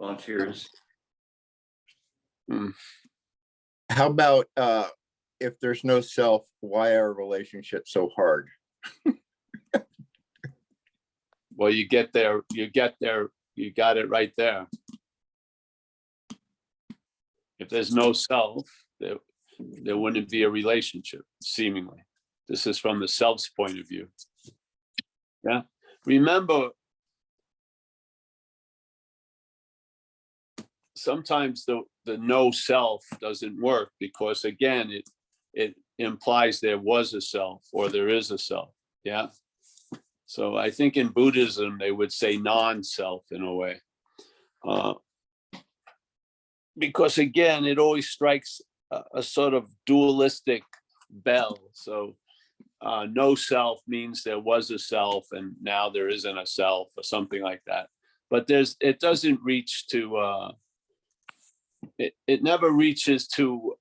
volunteers. How about if there's no self, why are relationships so hard? Well, you get there, you got it right there. If there's no self, there wouldn't be a relationship, seemingly. This is from the self's point of view. Yeah. Remember, sometimes the no self doesn't work because, again, it implies there was a self or there is a self. Yeah. So I think in Buddhism, they would say non-self in a way. Because again, it always strikes a sort of dualistic bell. So no self means there was a self and now there isn't a self or something like that. But it doesn't reach to, it never reaches to,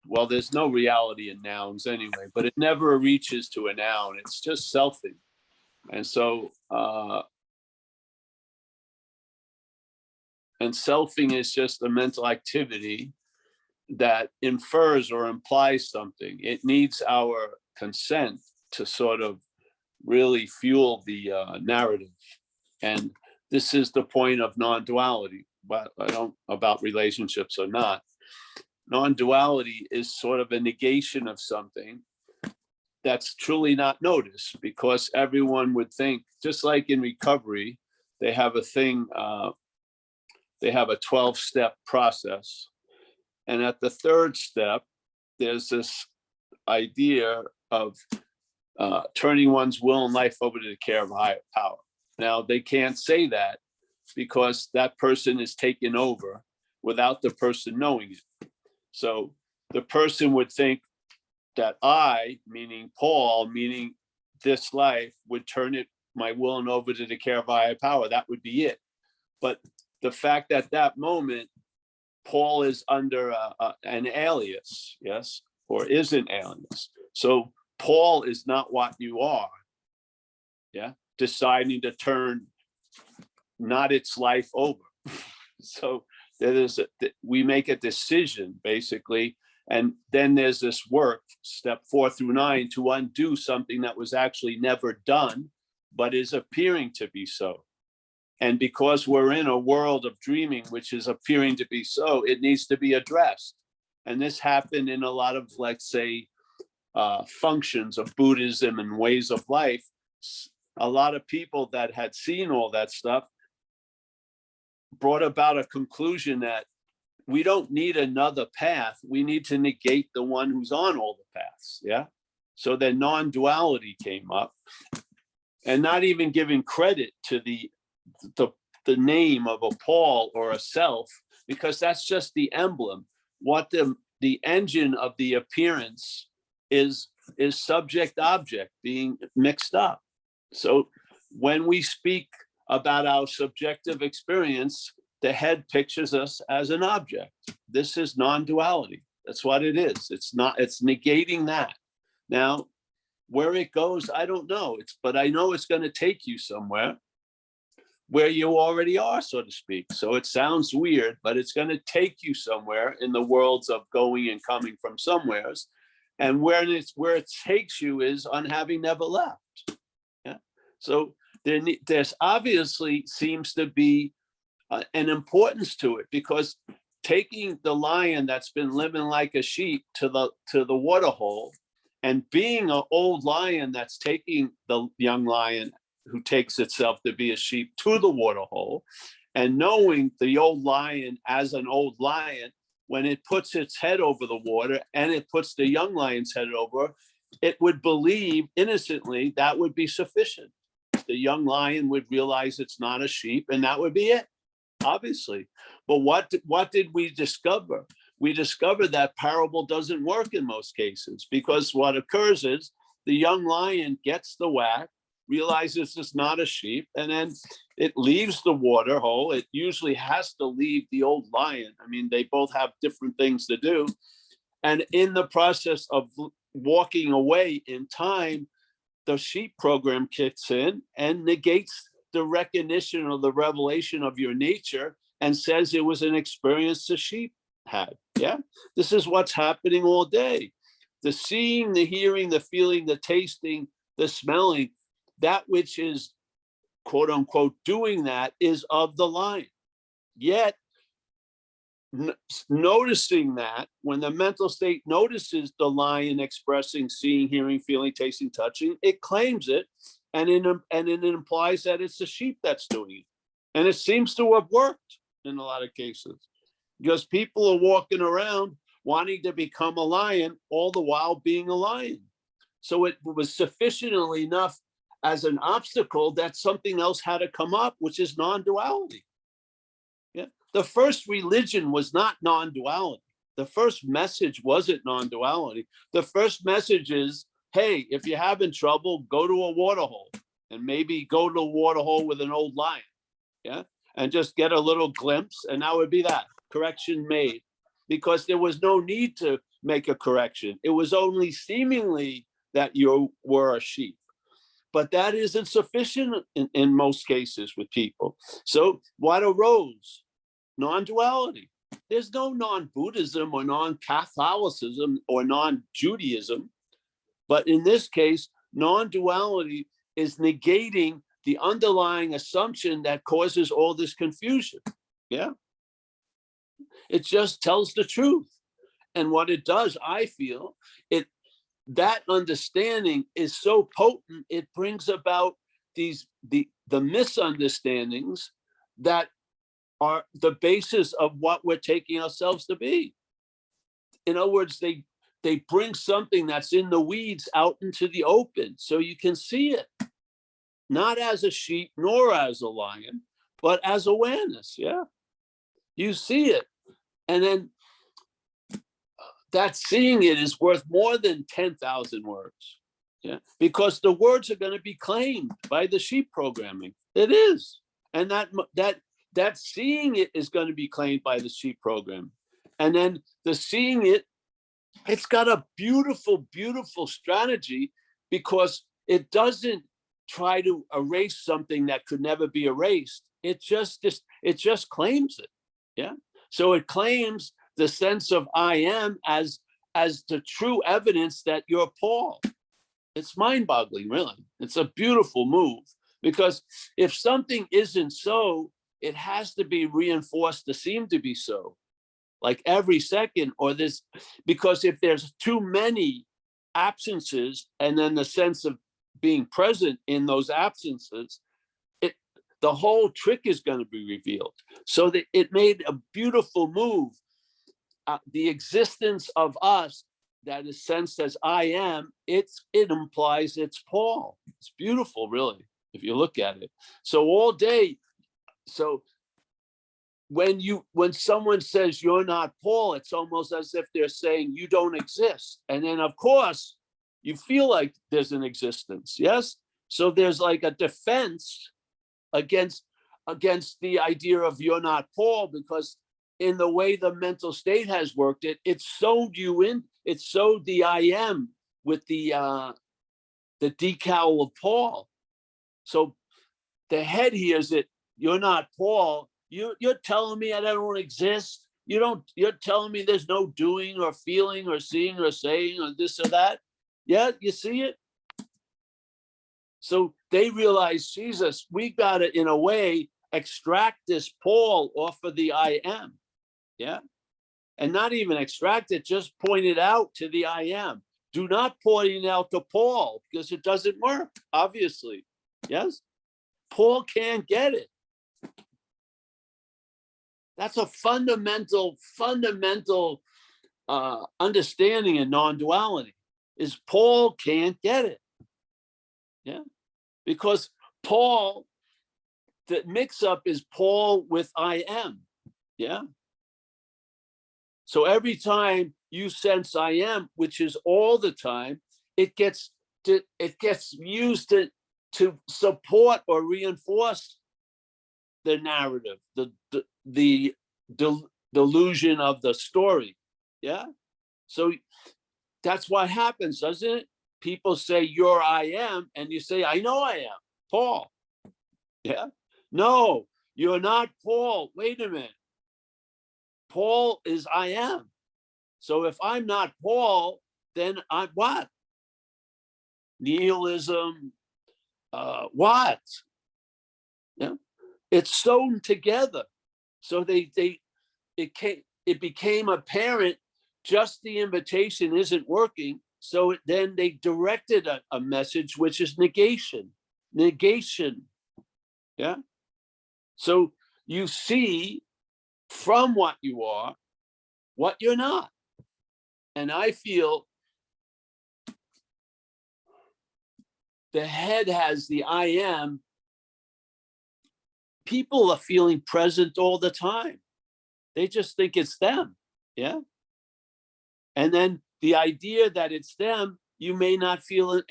well, there's no reality in nouns anyway, but it never reaches to a noun. It's just selfing. And so, and selfing is just a mental activity that infers or implies something. It needs our consent to sort of really fuel the narrative. And this is the point of non-duality, but I don't about relationships or not. Non-duality is sort of a negation of something that's truly not noticed, because everyone would think, just like in recovery, they have a thing, they have a 12-step process. And at the third step, there's this idea of turning one's will and life over to the care of a higher power. Now, they can't say that because that person is taken over without the person knowing it. So the person would think that I, meaning Paul, meaning this life, would turn my will and over to the care of a higher power. That would be it. But the fact that that moment, Paul is under an alias, yes, or is an alias. So Paul is not what you are, yeah, deciding to turn not its life over. So we make a decision, basically, and then there's this work, step 4 through 9, to undo something that was actually never done, but is appearing to be so. And because we're in a world of dreaming, which is appearing to be so, it needs to be addressed. And this happened in a lot of, let's say, functions of Buddhism and ways of life. A lot of people that had seen all that stuff brought about a conclusion that we don't need another path. We need to negate the one who's on all the paths. Yeah. So then non-duality came up, and not even giving credit to the name of a Paul or a self, because that's just the emblem. What the engine of the appearance is subject object being mixed up. So when we speak about our subjective experience, the head pictures us as an object. This is non-duality. That's what it is. It's negating that. Now, where it goes, I don't know. But I know it's going to take you somewhere where you already are, so to speak. So it sounds weird, but it's going to take you somewhere in the worlds of going and coming from somewheres. And where it takes you is on having never left. Yeah. So there's obviously seems to be an importance to it, because taking the lion that's been living like a sheep to the water hole, and being an old lion that's taking the young lion who takes itself to be a sheep to the water hole, and knowing the old lion as an old lion, when it puts its head over the water and it puts the young lion's head over, it would believe innocently that would be sufficient. The young lion would realize it's not a sheep, and that would be it, obviously. But what did we discover? We discovered that parable doesn't work in most cases, because what occurs is the young lion gets the whack, realizes it's not a sheep, and then it leaves the water hole. It usually has to leave the old lion. I mean, they both have different things to do. And in the process of walking away in time, the sheep program kicks in and negates the recognition or the revelation of your nature and says it was an experience the sheep had. Yeah, this is what's happening all day. The seeing, the hearing, the feeling, the tasting, the smelling, that which is quote unquote doing that is of the lion. Yet noticing that, when the mental state notices the lion expressing seeing, hearing, feeling, tasting, touching, it claims it, and it implies that it's the sheep that's doing it. And it seems to have worked in a lot of cases, because people are walking around wanting to become a lion, all the while being a lion. So it was sufficiently enough as an obstacle that something else had to come up, which is non-duality. Yeah. The first religion was not non-duality. The first message wasn't non-duality. The first message is, hey, if you're having trouble, go to a waterhole, and maybe go to a waterhole with an old lion. Yeah. And just get a little glimpse, and that would be that. Correction made. Because there was no need to make a correction. It was only seemingly that you were a sheep. But that isn't sufficient in most cases with people. So what arose? Non-duality. There's no non-Buddhism or non-Catholicism or non-Judaism. But in this case, non-duality is negating the underlying assumption that causes all this confusion. Yeah. It just tells the truth. And what it does, I feel, that understanding is so potent, it brings about the misunderstandings that are the basis of what we're taking ourselves to be. In other words, they bring something that's in the weeds out into the open, so you can see it, not as a sheep nor as a lion, but as awareness. Yeah, you see it. And then that seeing it is worth more than 10,000 words. Yeah, because the words are going to be claimed by the sheep programming. It is. And that seeing it is going to be claimed by the sheep program. And then the seeing it, it's got a beautiful, beautiful strategy, because it doesn't try to erase something that could never be erased. It just claims it. Yeah. So it claims the sense of I am as the true evidence that you're Paul. It's mind-boggling, really. It's a beautiful move, because if something isn't so, it has to be reinforced to seem to be so, like every second, or this, because if there's too many absences and then the sense of being present in those absences, the whole trick is going to be revealed. So that it made a beautiful move. The existence of us that is sensed as I am, it implies it's Paul. It's beautiful, really, if you look at it. So all day, so when someone says you're not Paul, it's almost as if they're saying you don't exist. And then of course you feel like there's an existence. Yes. So there's like a defense against the idea of you're not Paul, because in the way the mental state has worked, it sewed you in. It sewed the I am with the decal of Paul. So the head hears it. You're not Paul. You're telling me I don't exist. You're telling me there's no doing or feeling or seeing or saying or this or that. Yeah, you see it. So they realize, Jesus, we got to, in a way, extract this Paul off of the I am. Yeah. And not even extract it, just point it out to the I am. Do not point it out to Paul, because it doesn't work, obviously. Yes. Paul can't get it. That's a fundamental understanding in non-duality, is Paul can't get it. Yeah. Because Paul, the mix-up is Paul with I am. Yeah. So every time you sense I am, which is all the time, it gets used to support or reinforce the narrative, the delusion of the story. Yeah. So that's what happens, doesn't it? People say you're I am, and you say, I know I am, Paul. Yeah. No, You're not Paul. Wait a minute. Paul is I am. So if I'm not Paul, then I'm what? Nihilism, what? Yeah, it's sewn together. So it became apparent just the invitation isn't working. So then they directed a message, which is negation. Yeah. So you see from what you are, what you're not. And I feel the head has the I am. People are feeling present all the time. They just think it's them. Yeah. And then the idea that it's them, you may not feel it.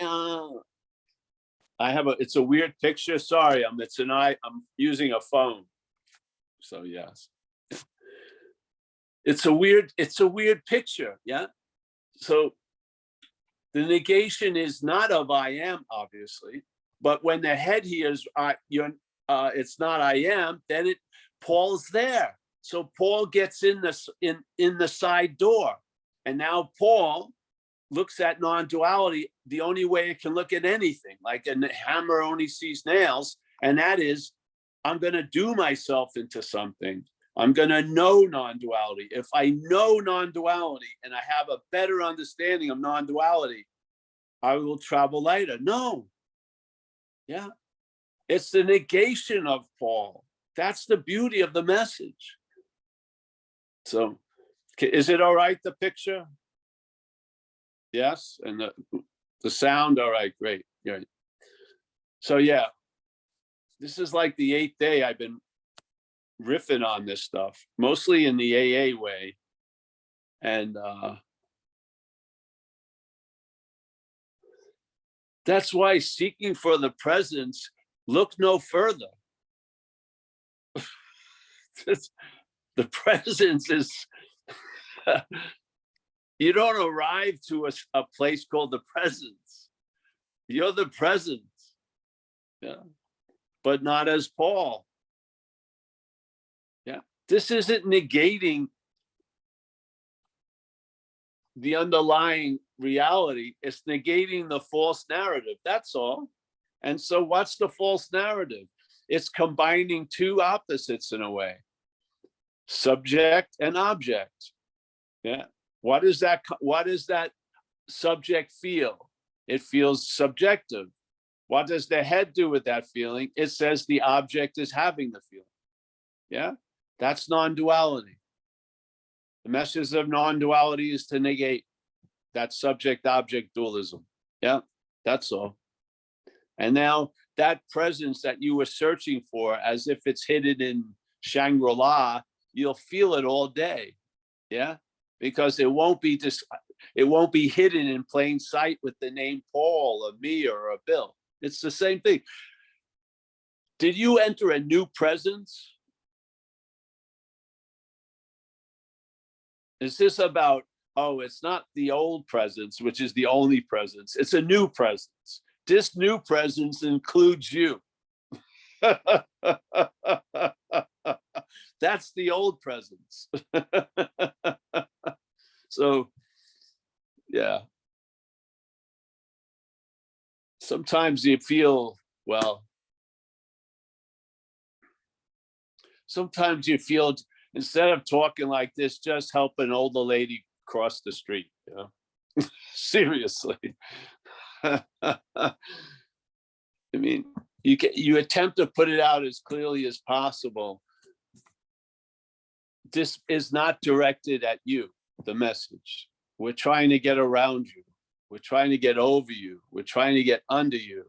It's a weird picture. Sorry, I'm using a phone. So yes. It's a weird picture. Yeah. So the negation is not of I am, obviously, but when the head hears it's not I am, then Paul's there. So Paul gets in the side door, and now Paul looks at non-duality the only way it can look at anything, like a hammer only sees nails, and that is, I'm going to do myself into something. I'm going to know non-duality. If I know non-duality and I have a better understanding of non-duality, I will travel lighter. No. Yeah. It's the negation of Paul. That's the beauty of the message. So is it all right, the picture? Yes. And the sound, all right, great. Great. So yeah, this is like the 8th day I've been riffing on this stuff, mostly in the AA way. And that's why seeking for the presence, look no further. The presence is, you don't arrive to a place called the presence. You're the presence. Yeah. But not as Paul. Yeah. This isn't negating the underlying reality. It's negating the false narrative. That's all. And so what's the false narrative? It's combining two opposites in a way. Subject and object. Yeah. What does that subject feel? It feels subjective. What does the head do with that feeling? It says the object is having the feeling. Yeah. That's non-duality. The message of non-duality is to negate that subject-object dualism. Yeah, that's all. And now that presence that you were searching for, as if it's hidden in Shangri-La, you'll feel it all day. Yeah, because it won't be hidden in plain sight with the name Paul or me or a Bill. It's the same thing. Did you enter a new presence? Is this about, oh, it's not the old presence, which is the only presence. It's a new presence. This new presence includes you. That's the old presence. So, yeah. Sometimes you feel, well, sometimes you feel, instead of talking like this, just help an older lady cross the street, you know? Seriously. I mean, you attempt to put it out as clearly as possible. This is not directed at you, the message. We're trying to get around you. We're trying to get over you. We're trying to get under you.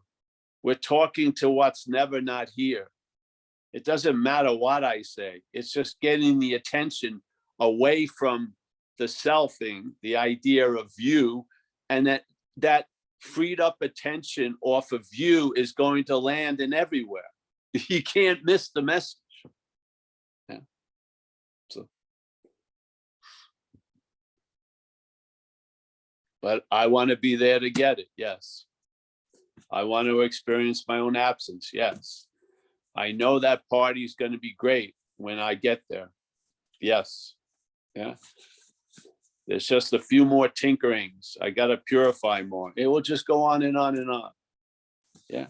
We're talking to what's never not here. It doesn't matter what I say. It's just getting the attention away from the selfing, the idea of you, and that freed up attention off of you is going to land in everywhere. You can't miss the message. Yeah. So, but I want to be there to get it. Yes. I want to experience my own absence. Yes. I know that party's going to be great when I get there. Yes. Yeah. There's just a few more tinkerings. I got to purify more. It will just go on and on and on. Yeah.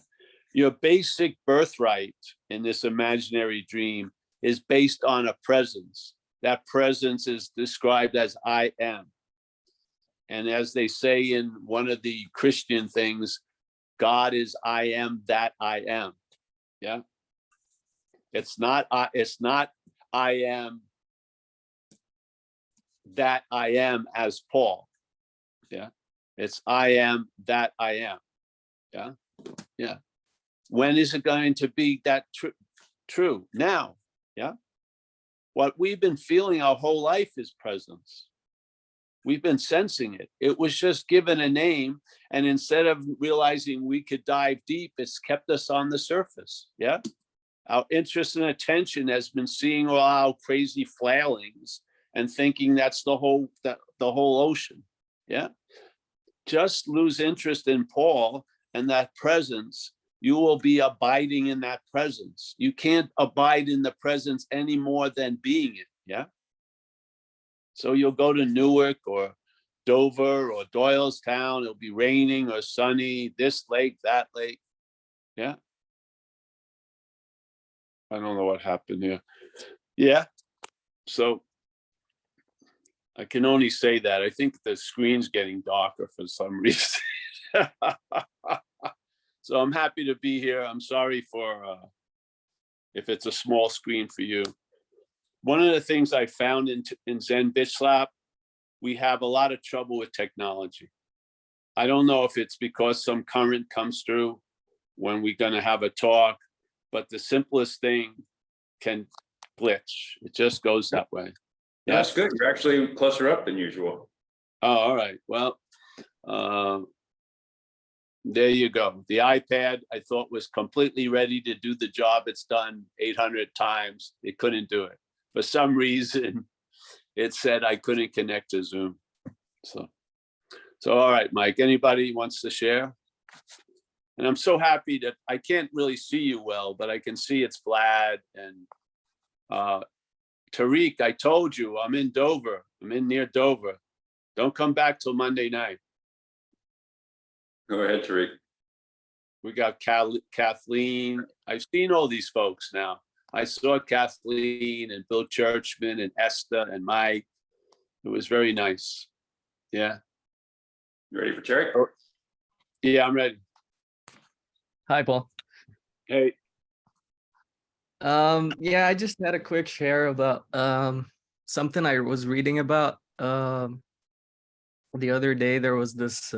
Your basic birthright in this imaginary dream is based on a presence. That presence is described as I am. And as they say in one of the Christian things, God is I am that I am. Yeah. It's not I am that I am as Paul. Yeah. It's I am that I am. Yeah. Yeah. When is it going to be that true? Now. Yeah. What we've been feeling our whole life is presence. We've been sensing it. It was just given a name. And instead of realizing we could dive deep, it's kept us on the surface. Yeah. Our interest and attention has been seeing all our crazy flailings and thinking that's the whole ocean. Yeah. Just lose interest in Paul and that presence. You will be abiding in that presence. You can't abide in the presence any more than being it. Yeah. So you'll go to Newark or Dover or Doylestown. It'll be raining or sunny, this lake, that lake. Yeah. I don't know what happened here. Yeah. So I can only say that. I think the screen's getting darker for some reason. So I'm happy to be here. I'm sorry for if it's a small screen for you. One of the things I found in Zen Bitch Slap, we have a lot of trouble with technology. I don't know if it's because some current comes through when we're going to have a talk, but the simplest thing can glitch. It just goes that way. Yeah, that's good. You're actually closer up than usual. Oh, all right. Well, there you go. The iPad I thought was completely ready to do the job it's done 800 times. It couldn't do it. For some reason, it said I couldn't connect to Zoom. So all right, Mike, anybody wants to share? And I'm so happy that I can't really see you well, but I can see it's Vlad and Tariq. I told you I'm in Dover. I'm in near Dover. Don't come back till Monday night. Go ahead, Tariq. We got Kathleen. I've seen all these folks now. I saw Kathleen and Bill Churchman and Esther and Mike. It was very nice. Yeah. You ready for Tariq? Yeah, I'm ready. Hi, Paul. Hey. Yeah, I just had a quick share about something I was reading about the other day. There was this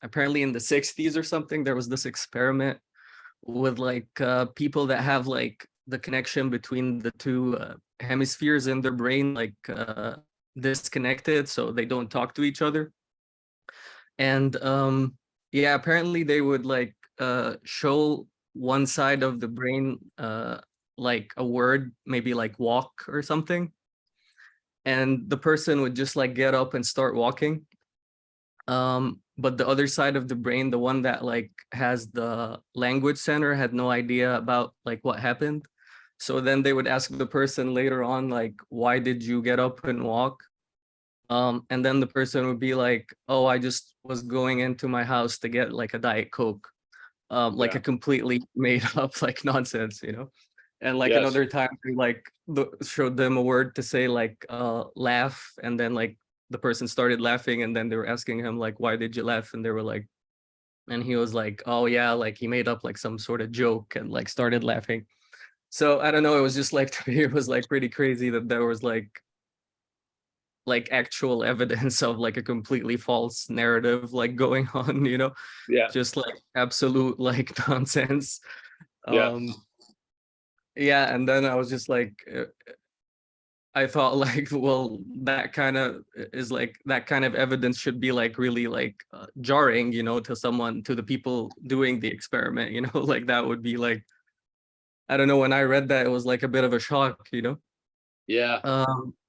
apparently in the 60s or something, there was this experiment with like people that have like the connection between the two hemispheres in their brain like disconnected, so they don't talk to each other. And yeah, apparently they would like show one side of the brain like a word, maybe like walk or something, and the person would just like get up and start walking. But the other side of the brain, the one that like has the language center, had no idea about like what happened. So then they would ask the person later on, like, why did you get up and walk? And then the person would be like, oh, I just was going into my house to get like a Diet Coke. Like a completely made up like nonsense, you know? And like another time, we like showed them a word to say like laugh, and then like the person started laughing, and then they were asking him like, why did you laugh? And they were like, and he was like, oh yeah, like he made up like some sort of joke and like started laughing. So I don't know, it was just like, to me, it was like pretty crazy that there was like actual evidence of like a completely false narrative like going on, you know? Yeah. Just like absolute like nonsense. Yeah, and then I was just like, I thought like, well, that kind of is like, that kind of evidence should be like really like jarring, you know, to someone, to the people doing the experiment, you know, like that would be like, I don't know, when I read that, it was like a bit of a shock, you know? Yeah.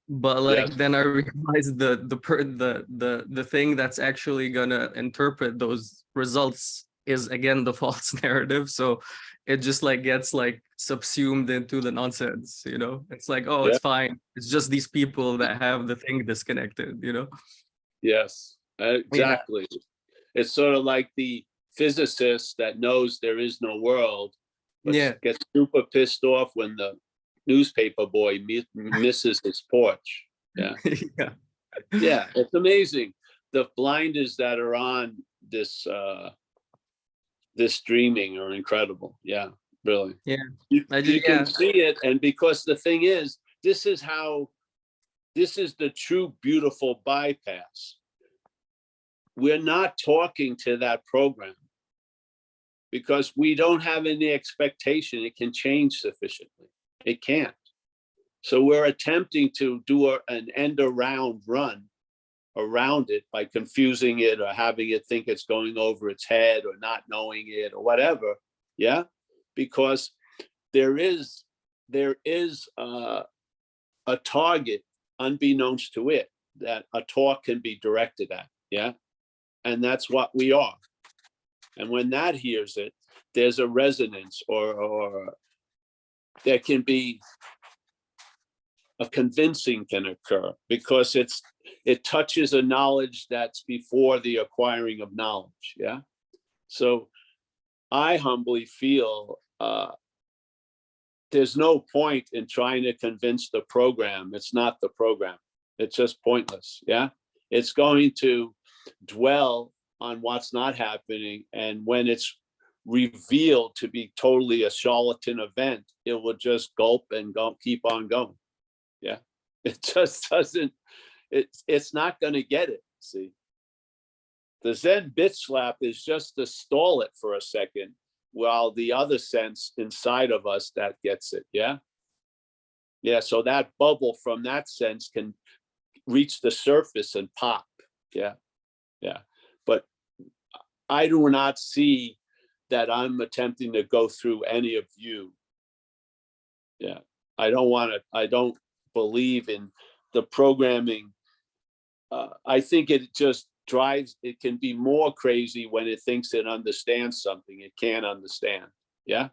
But like then I realized the thing that's actually gonna interpret those results is again the false narrative. So it just like gets like subsumed into the nonsense, you know? It's like, oh, Yeah. it's fine. It's just these people that have the thing disconnected, you know? Yes, exactly. It's sort of like the physicist that knows there is no world, but Yeah. gets super pissed off when the newspaper boy misses his porch. Yeah. Yeah. Yeah, it's amazing. The blinders that are on this this streaming are incredible. Yeah, really. Yeah. You, I just, you can see it, and because the thing is, this is the true beautiful bypass. We're not talking to that program because we don't have any expectation it can change sufficiently. It can't. So we're attempting to do an end around run around it by confusing it or having it think it's going over its head or not knowing it or whatever. Yeah, because there is a target unbeknownst to it that a talk can be directed at. Yeah, and that's what we are. And when that hears it, there's a resonance, or there can be a convincing can occur because it touches a knowledge that's before the acquiring of knowledge. Yeah. So I humbly feel there's no point in trying to convince the program. It's not the program. It's just pointless. Yeah. It's going to dwell on what's not happening. And when it's revealed to be totally a charlatan event, it will just gulp and go, keep on going. Yeah. It just doesn't, it's not going to get it. See, the Zen bitch slap is just to stall it for a second, while the other sense inside of us that gets it. Yeah. Yeah. So that bubble from that sense can reach the surface and pop. Yeah. Yeah. But I do not see that I'm attempting to go through any of you. Yeah. I don't believe in the programming. I think it just drives, it can be more crazy when it thinks it understands something it can't understand. Yeah.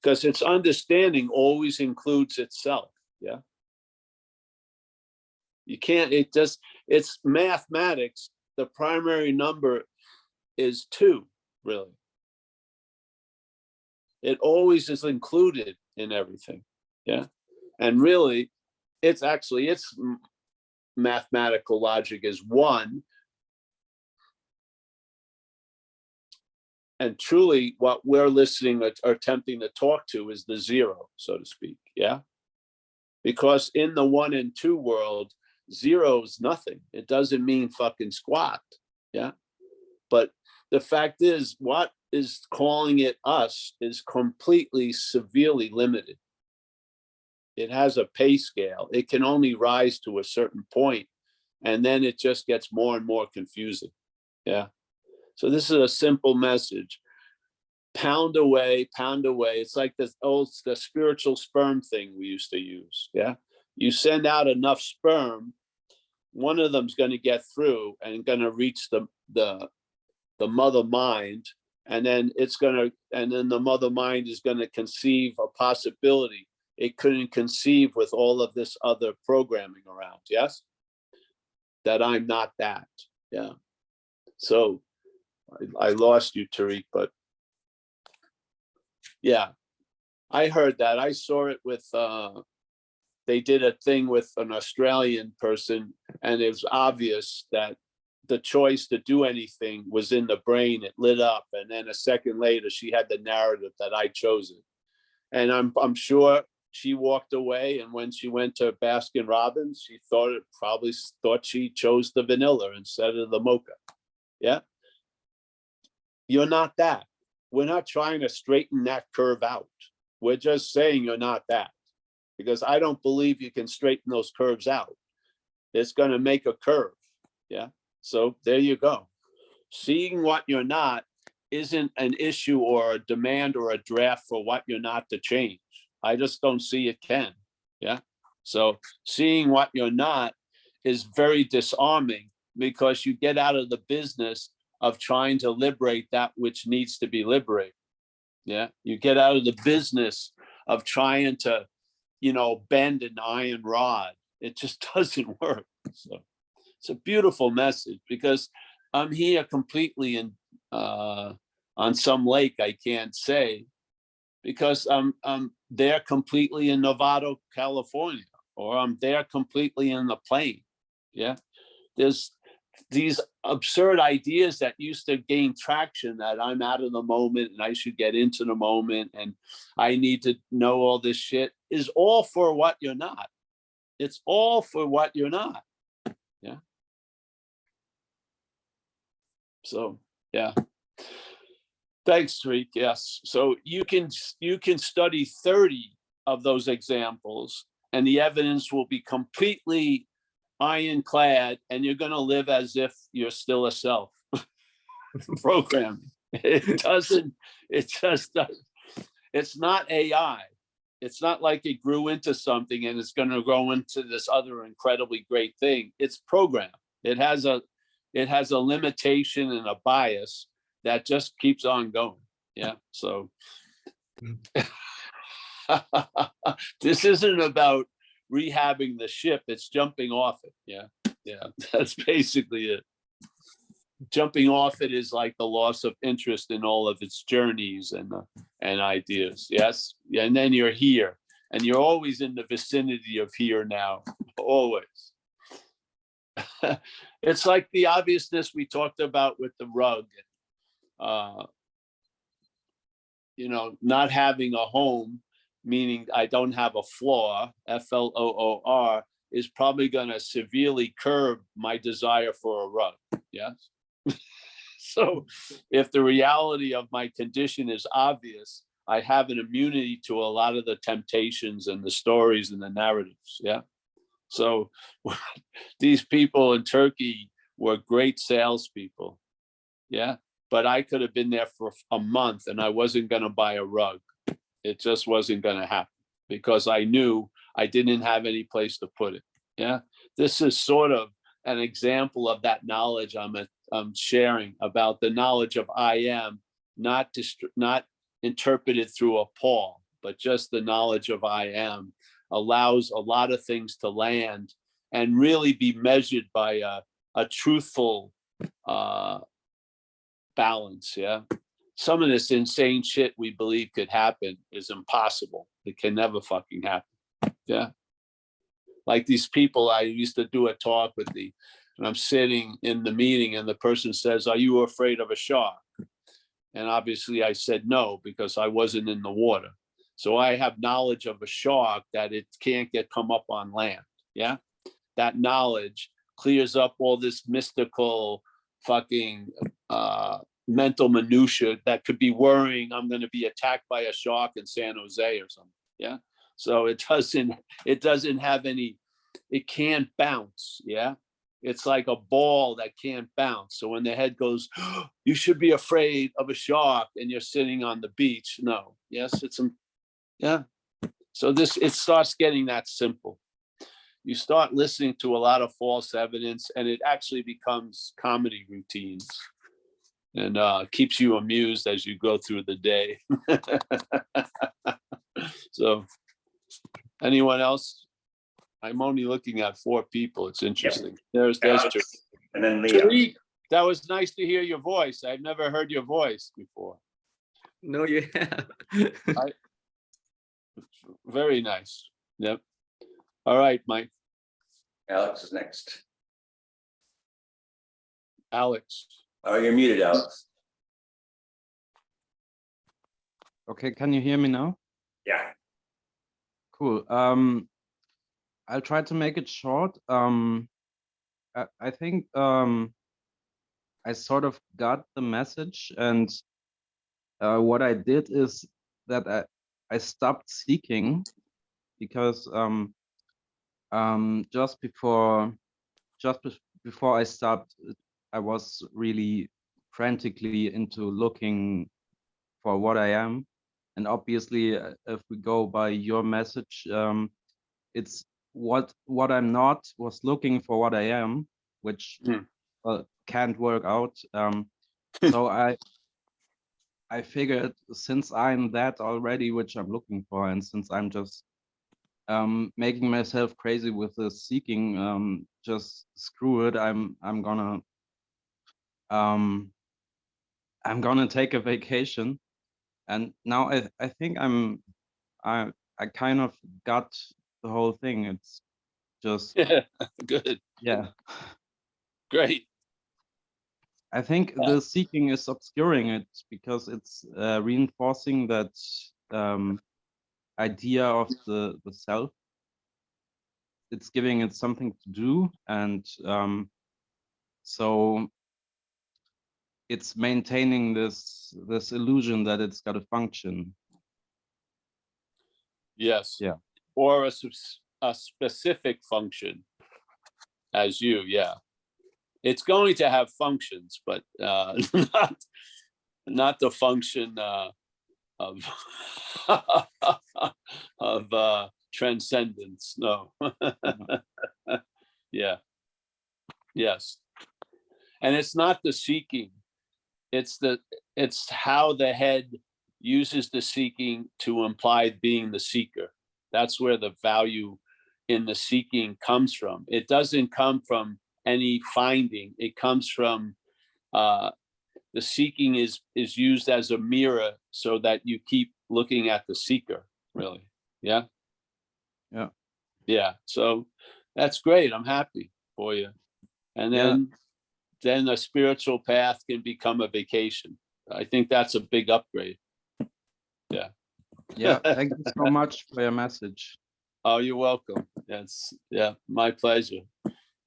Because its understanding always includes itself. Yeah. You can't, it's mathematics. The primary number is 2, really. It always is included in everything. Yeah. And really, it's mathematical logic is 1. And truly what we're listening or attempting to talk to is the 0, so to speak. Yeah. Because in the 1 and 2 world, 0 is nothing. It doesn't mean fucking squat. Yeah. But the fact is, what is calling it us is completely severely limited. It has a pay scale. It can only rise to a certain point, and then it just gets more and more confusing. Yeah. So this is a simple message. Pound away, pound away. It's like the spiritual sperm thing we used to use. Yeah. You send out enough sperm, one of them's going to get through and going to reach the mother mind, and then the mother mind is going to conceive a possibility it couldn't conceive with all of this other programming around. Yes. That I'm not that. Yeah. So I lost you, Tariq, but yeah, I heard that. I saw it with, they did a thing with an Australian person, and it was obvious that the choice to do anything was in the brain. It lit up, and then a second later, she had the narrative that I chose it. And I'm sure she walked away, and when she went to Baskin Robbins, she probably thought she chose the vanilla instead of the mocha. Yeah. You're not that. We're not trying to straighten that curve out. We're just saying you're not that, because I don't believe you can straighten those curves out. It's going to make a curve. Yeah. So there you go. Seeing what you're not isn't an issue or a demand or a draft for what you're not to change. I just don't see it can. Yeah. So seeing what you're not is very disarming, because you get out of the business of trying to liberate that which needs to be liberated. Yeah, you get out of the business of trying to, bend an iron rod. It just doesn't work. So it's a beautiful message, because I'm here completely in on some lake I can't say, because I'm there completely in Novato, California, or I'm there completely in the plain. Yeah, there's these absurd ideas that used to gain traction, that I'm out of the moment and I should get into the moment and I need to know all this shit, is all for what you're not. It's all for what you're not. Yeah. So, yeah. Thanks, Tariq. Yes. So you can study 30 of those examples and the evidence will be completely ironclad, and you're going to live as if you're still a self. Programming. It just does. It's not AI. It's not like it grew into something and it's going to grow into this other incredibly great thing. It's programmed. It has a limitation and a bias that just keeps on going. Yeah. So this isn't about rehabbing the ship. It's jumping off it. Yeah. Yeah. That's basically it. Jumping off it is like the loss of interest in all of its journeys and ideas. Yes. Yeah. And then you're here, and you're always in the vicinity of here now, always. It's like the obviousness we talked about with the rug, not having a home, meaning I don't have a floor, FLOOR, is probably going to severely curb my desire for a rug. Yes. So if the reality of my condition is obvious, I have an immunity to a lot of the temptations and the stories and the narratives. Yeah. So these people in Turkey were great salespeople. Yeah. But I could have been there for a month and I wasn't going to buy a rug. It just wasn't going to happen, because I knew I didn't have any place to put it. Yeah. This is sort of an example of that knowledge I'm sharing about the knowledge of I am, not interpreted through a Paul, but just the knowledge of I am allows a lot of things to land and really be measured by a truthful balance. Yeah. Some of this insane shit we believe could happen is impossible. It can never fucking happen. Yeah. Like these people, I used to do a talk with and I'm sitting in the meeting and the person says, "Are you afraid of a shark?" And obviously I said no, because I wasn't in the water. So I have knowledge of a shark that it can't come up on land. Yeah. That knowledge clears up all this mystical fucking mental minutia that could be worrying I'm going to be attacked by a shark in San Jose or something. Yeah. So it doesn't have any, it can't bounce. Yeah. It's like a ball that can't bounce. So when the head goes, "Oh, you should be afraid of a shark," and you're sitting on the beach. No. Yes. Yeah. So it starts getting that simple. You start listening to a lot of false evidence and it actually becomes comedy routines and keeps you amused as you go through the day. So anyone else? I'm only looking at 4 people. It's interesting. There's Alex, Tariq. and then Leo. Tariq, that was nice to hear your voice. I've never heard your voice before. No, you have. Very nice. Yep. All right, Mike. Alex is next. Alex. Oh, you're muted, Alex. Okay, can you hear me now? Yeah. Cool. I'll try to make it short. I think I sort of got the message, and what I did is that I stopped seeking, because just before I stopped, I was really frantically into looking for what I am. And obviously, if we go by your message, it's what I'm not was looking for what I am, which can't work out. So I figured since I'm that already, which I'm looking for, and since I'm just making myself crazy with the seeking, just screw it. I'm gonna take a vacation. And now I think I kind of got the whole thing. It's just, Yeah, good, yeah. great. I think Yeah. the seeking is obscuring it because it's reinforcing that idea of the self. It's giving it something to do, and so it's maintaining this illusion that it's got a function. Yes. Yeah. Or a specific function as you, yeah. It's going to have functions, but not the function of of transcendence. No. Yeah. Yes. And it's not the seeking. It's how the head uses the seeking to imply being the seeker. That's where the value in the seeking comes from. It doesn't come from any finding. It comes from the seeking is used as a mirror so that you keep looking at the seeker, really. Yeah. Yeah. Yeah. So that's great. I'm happy for you. And Yeah. then a spiritual path can become a vacation. I think that's a big upgrade. Yeah. Yeah. Thank you so much for your message. Oh, you're welcome. That's, yeah, my pleasure.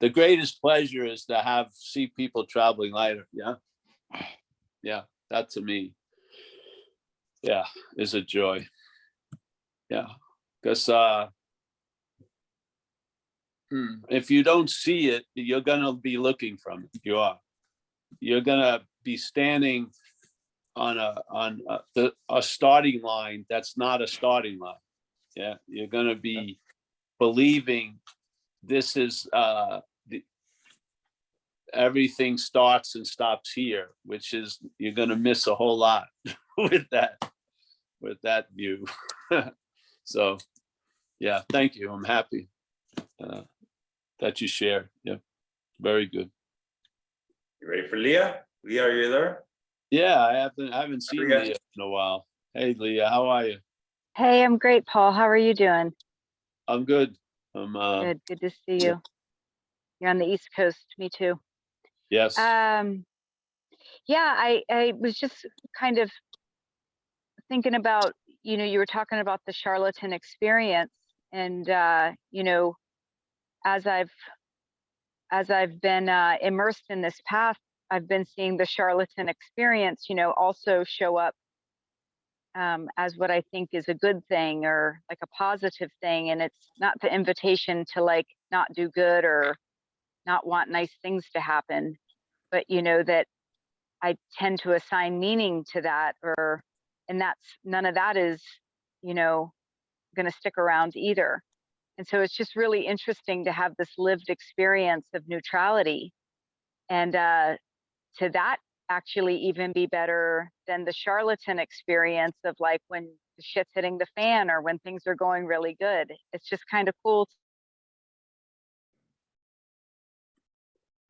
The greatest pleasure is to see people traveling lighter. Yeah. Yeah. That to me, yeah, is a joy. Yeah. Because if you don't see it, you're gonna be looking from it. You are. You're gonna be standing on a starting line that's not a starting line. Yeah, you're gonna be believing this is everything starts and stops here, which is you're gonna miss a whole lot with that view. So yeah, thank you. I'm happy that you shared. Yeah, very good. You ready for Leah? Leah, are you there? Yeah, I haven't seen Leah. Leah in a while. Hey Leah, how are you? Hey, I'm great, Paul. How are you doing? I'm good. I'm Good to see you. You're on the East Coast, me too. yes. Yeah, I was just kind of thinking about, you were talking about the charlatan experience, and as I've been immersed in this path, I've been seeing the charlatan experience, also show up as what I think is a good thing or like a positive thing. And it's not the invitation to like not do good or not want nice things to happen, but that I tend to assign meaning to that, and that's none of that is, going to stick around either. And so it's just really interesting to have this lived experience of neutrality, and to that actually even be better than the charlatan experience of like when the shit's hitting the fan or when things are going really good. It's just kind of cool.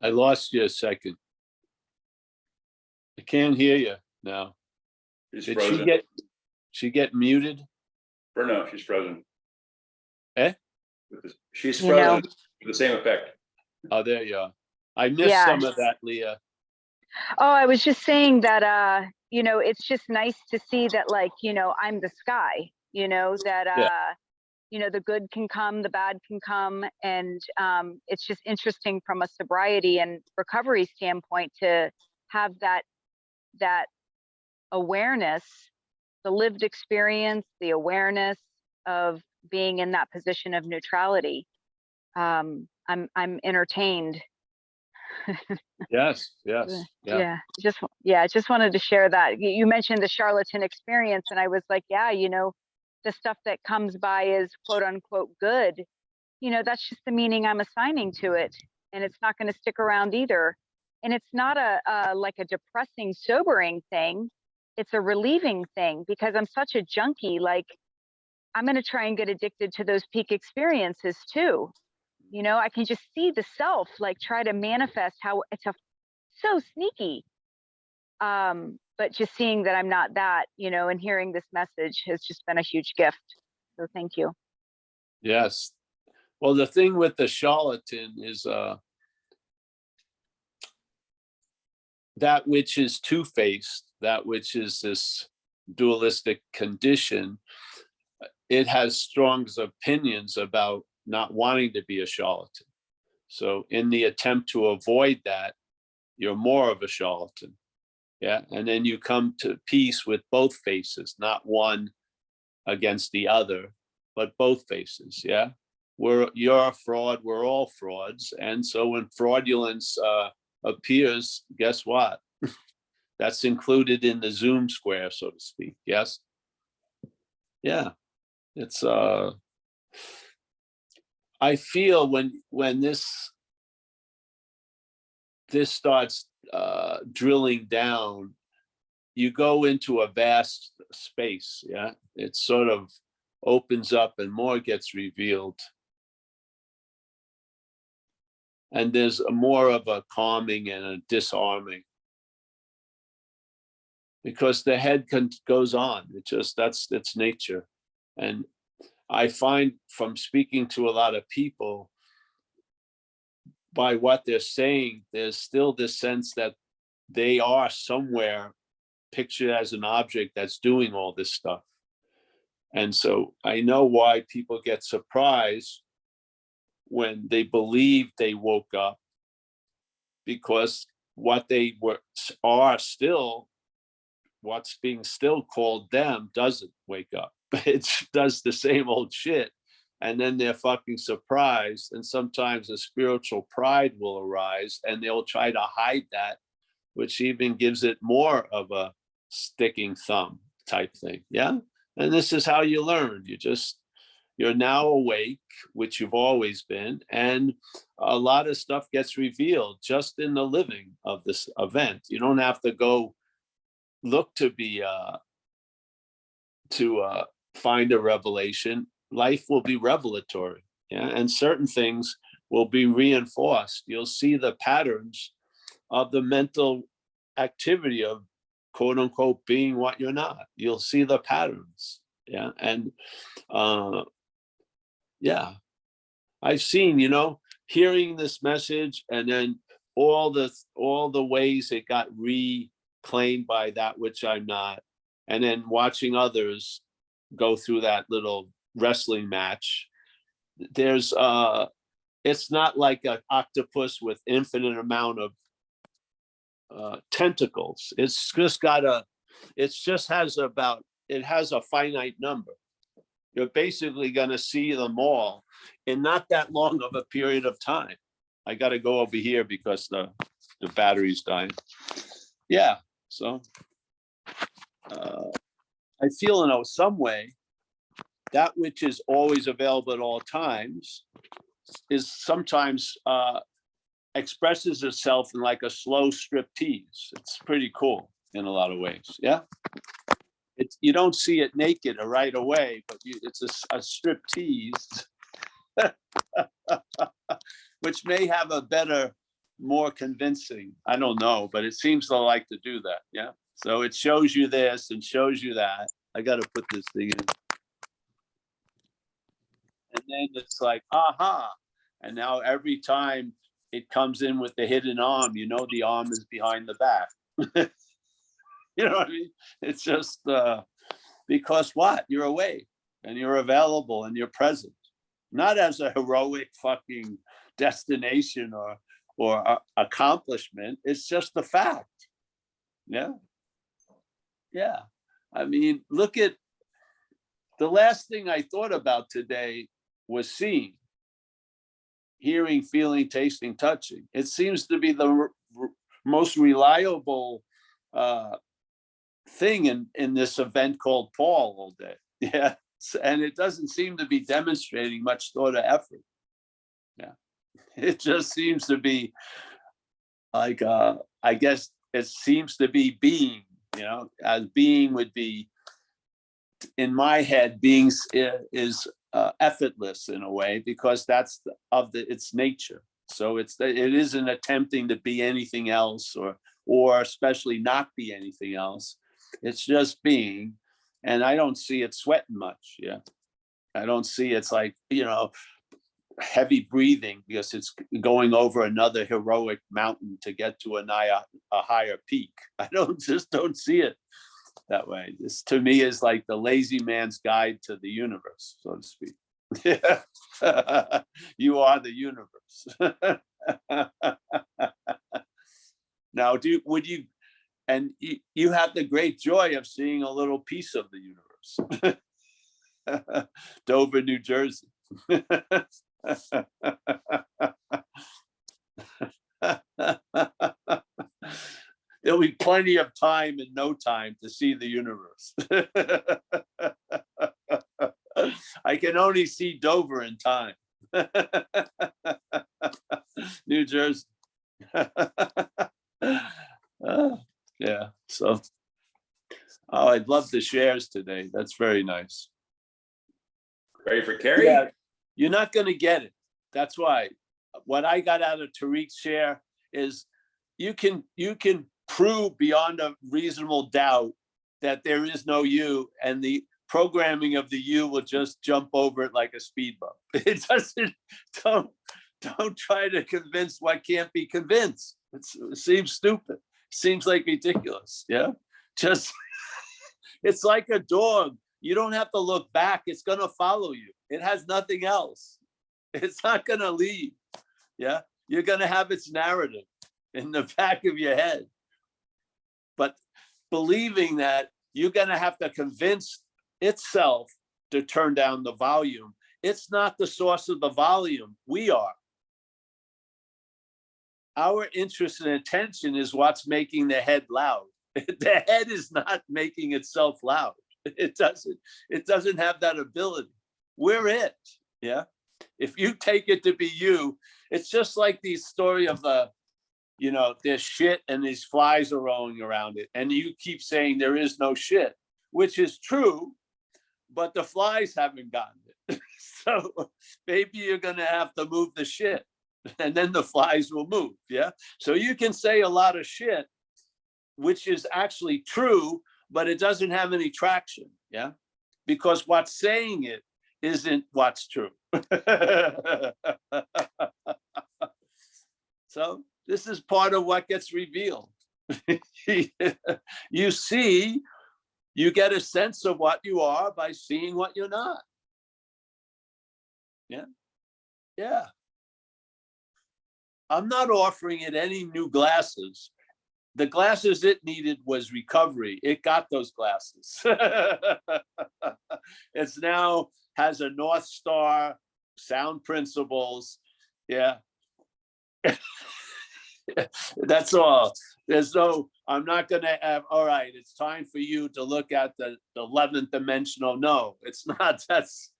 I lost you a second. I can't hear you now. She's Did frozen. she get muted? Or no, she's frozen. Eh? She's You know. frozen with the same effect. Oh, there you are. I missed Yeah. some of that, Leah. Oh, I was just saying that it's just nice to see that, like, I'm the sky, that Yeah. the good can come, the bad can come, and it's just interesting from a sobriety and recovery standpoint to have that awareness, the lived experience, the awareness of being in that position of neutrality. I'm entertained. Yes. Yeah. I just wanted to share that. You mentioned the charlatan experience, and I was like, yeah, the stuff that comes by is quote unquote good. That's just the meaning I'm assigning to it, and it's not going to stick around either. And it's not like a depressing, sobering thing. It's a relieving thing because I'm such a junkie. Like, I'm going to try and get addicted to those peak experiences too. You know, I can just see the self like try to manifest how it's so sneaky. But just seeing that I'm not that, you know, and hearing this message has just been a huge gift. So thank you. Yes. Well, the thing with the charlatan is that which is two-faced, that which is this dualistic condition, it has strong opinions about not wanting to be a charlatan. So in the attempt to avoid that, you're more of a charlatan. Yeah. And then you come to peace with both faces, not one against the other, but both faces. Yeah. You're a fraud, we're all frauds. And so when fraudulence appears, guess what? That's included in the Zoom square, so to speak. Yes. Yeah. It's I feel when this starts drilling down, you go into a vast space. Yeah, it sort of opens up and more gets revealed, and there's more of a calming and a disarming, because the head goes on. It just, that's its nature. And I find from speaking to a lot of people, by what they're saying, there's still this sense that they are somewhere pictured as an object that's doing all this stuff. And so I know why people get surprised when they believe they woke up, because what they are still, what's being still called them doesn't wake up. It does the same old shit. And then they're fucking surprised. And sometimes a spiritual pride will arise and they'll try to hide that, which even gives it more of a sticking thumb type thing. Yeah. And this is how you learn. You're now awake, which you've always been. And a lot of stuff gets revealed just in the living of this event. You don't have to go look to be, find a revelation. Life will be revelatory, yeah, and certain things will be reinforced. You'll see the patterns of the mental activity of quote unquote being what you're not. You'll see the patterns, yeah, and yeah, I've seen, hearing this message and then all the ways it got reclaimed by that which I'm not, and then watching others go through that little wrestling match. There's it's not like an octopus with infinite amount of tentacles. It's just it has a finite number. You're basically going to see them all in not that long of a period of time. I got to go over here because the battery's dying. Yeah, so I feel in some way that which is always available at all times is sometimes expresses itself in like a slow striptease. It's pretty cool in a lot of ways. Yeah. You don't see it naked right away, but it's a striptease, which may have a better, more convincing, I don't know, but it seems to like to do that. Yeah. So it shows you this and shows you that. I got to put this thing in. And then it's like, aha. And now every time it comes in with the hidden arm, the arm is behind the back. You know what I mean? It's just because what? You're awake and you're available and you're present. Not as a heroic fucking destination or accomplishment. It's just the fact. Yeah. Yeah. I mean, look at the last thing I thought about today was seeing, hearing, feeling, tasting, touching. It seems to be the most reliable thing in this event called Paul all day. Yeah. And it doesn't seem to be demonstrating much thought or effort. Yeah. It just seems to be like I guess it seems to be being, you know, as being would be, in my head, being is effortless in a way, because that's its nature. So it isn't attempting to be anything else, or especially not be anything else. It's just being, and I don't see it sweating much. Yeah, I don't see it's like, you know, heavy breathing because it's going over another heroic mountain to get to a higher peak. I don't see it that way. This to me is like the lazy man's guide to the universe, so to speak. You are the universe. Now, you have the great joy of seeing a little piece of the universe. Dover, New Jersey. There'll be plenty of time and no time to see the universe. I can only see Dover in time. New Jersey. Yeah, so I'd love the shares today. That's very nice. Ready for Carrie? Yeah, you're not going to get it. That's why. What I got out of Tariq's share is you can prove beyond a reasonable doubt that there is no you, and the programming of the you will just jump over it like a speed bump. It doesn't. Don't try to convince what can't be convinced. It seems stupid. Seems like ridiculous. Yeah, just it's like a dog. You don't have to look back. It's going to follow you. It has nothing else. It's not going to leave. Yeah, you're going to have its narrative in the back of your head. But believing that, you're going to have to convince itself to turn down the volume. It's not the source of the volume. We are. Our interest and attention is what's making the head loud. The head is not making itself loud. It doesn't have that ability. We're it. Yeah. If you take it to be you, it's just like the story of there's shit and these flies are rolling around it. And you keep saying there is no shit, which is true, but the flies haven't gotten it. So maybe you're going to have to move the shit and then the flies will move. Yeah. So you can say a lot of shit, which is actually true, but it doesn't have any traction. Yeah. Because what's saying it isn't what's true. So this is part of what gets revealed. You see, you get a sense of what you are by seeing what you're not. Yeah. Yeah. I'm not offering it any new glasses. The glasses it needed was recovery. It got those glasses. It's now has a North Star, sound principles. Yeah. That's all. I'm not going to have, all right, it's time for you to look at the 11th dimensional. No, it's not. It's